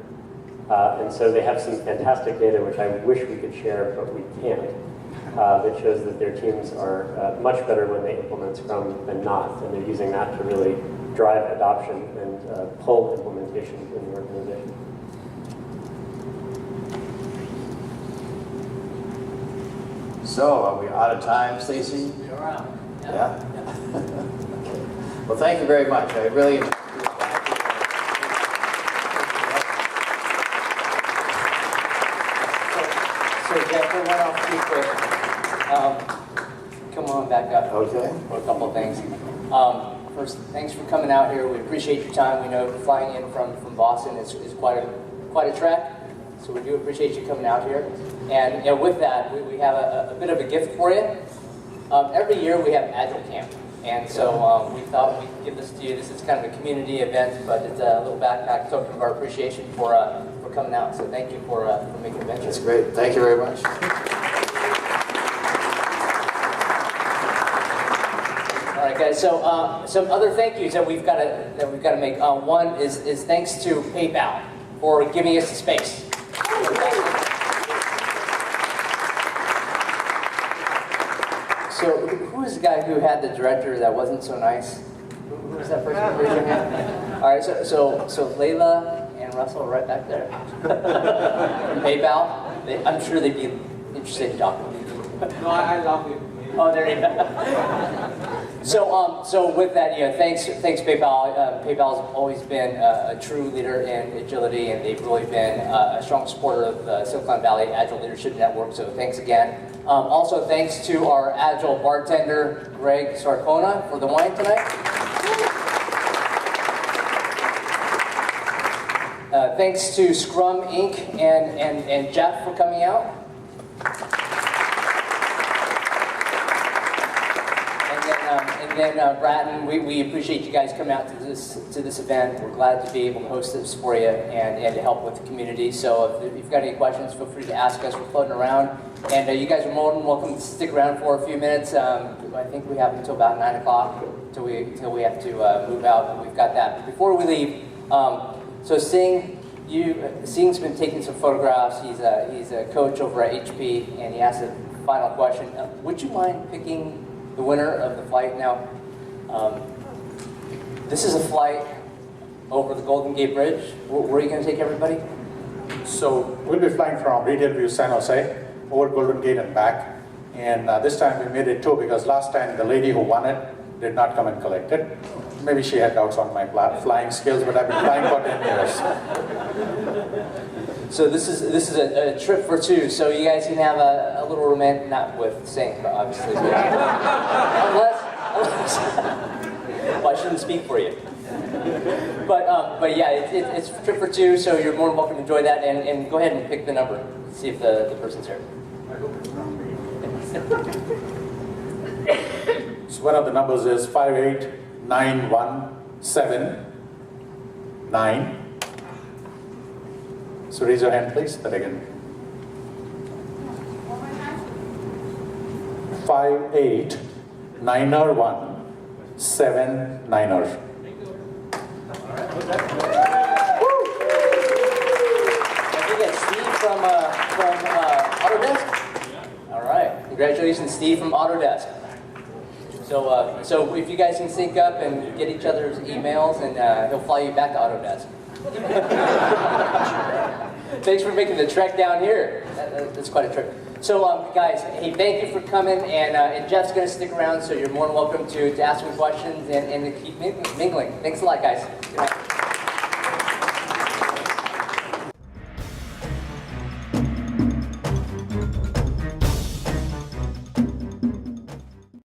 And so they have some fantastic data, which I wish we could share, but we can't, that shows that their teams are much better when they implement Scrum than not, and they're using that to really drive adoption and pull implementation in the organization. So, are we out of time, Stacy? You're out. Yeah? Well, thank you very much. I really enjoyed it. So Jeff, we'll run off too quick. Come on back up. Okay. For a couple of things. First, thanks for coming out here. We appreciate your time. We know flying in from Boston is quite a trek. So we do appreciate you coming out here. And with that, we have a bit of a gift for you. Every year we have Agile Camp. And so we thought we'd give this to you. This is kind of a community event, but it's a little backpack token of our appreciation for coming out. So thank you for making the venture. That's great. Thank you very much. All right, guys. So some other thank yous that we've got to make. One is thanks to PayPal for giving us the space. So who was the guy who had the director that wasn't so nice? Who was that person? Raise your hand. All right. So Layla and Russell are right back there. PayPal. I'm sure they'd be interested in talking to you. No, I love you. Oh, there you go. So with that, thanks PayPal. PayPal has always been a true leader in agility, and they've really been a strong supporter of the Silicon Valley Agile Leadership Network. So thanks again. Also, thanks to our Agile bartender Greg Sarcona for the wine tonight. Thanks to Scrum Inc. and Jeff for coming out. And then Bratton, we appreciate you guys coming out to this event. We're glad to be able to host this for you and to help with the community. So if you've got any questions, feel free to ask us. We're floating around. And you guys are more than welcome to stick around for a few minutes. I think we have until about 9 o'clock until we have to move out. But we've got that. But before we leave, so Sing's been taking some photographs. He's a coach over at HP, and he asked a final question. Would you mind picking the winner of the flight? Now, this is a flight over the Golden Gate Bridge. Where are you going to take everybody? So we'll be flying from Retail View, San Jose, over Golden Gate and back. And this time we made it 2 because last time the lady who won it did not come and collect it. Maybe she had doubts on my flying skills, but I've been flying for 10 years. So this is a trip for 2. So you guys can have a little romantic, not with Sing, obviously. Unless well, I shouldn't speak for you. But yeah, it's a trip for 2. So you're more than welcome to enjoy that, and go ahead and pick the number. See if the person's here. So one of the numbers is 58917. So raise your hand, please. That again. 58917. From Autodesk? All right. Congratulations, Steve from Autodesk. So if you guys can sync up and get each other's emails, and he'll fly you back to Autodesk. Thanks for making the trek down here. That's quite a trip. So guys, hey, thank you for coming, and Jeff's going to stick around, so you're more than welcome to ask some questions and to keep mingling. Thanks a lot, guys. Good night.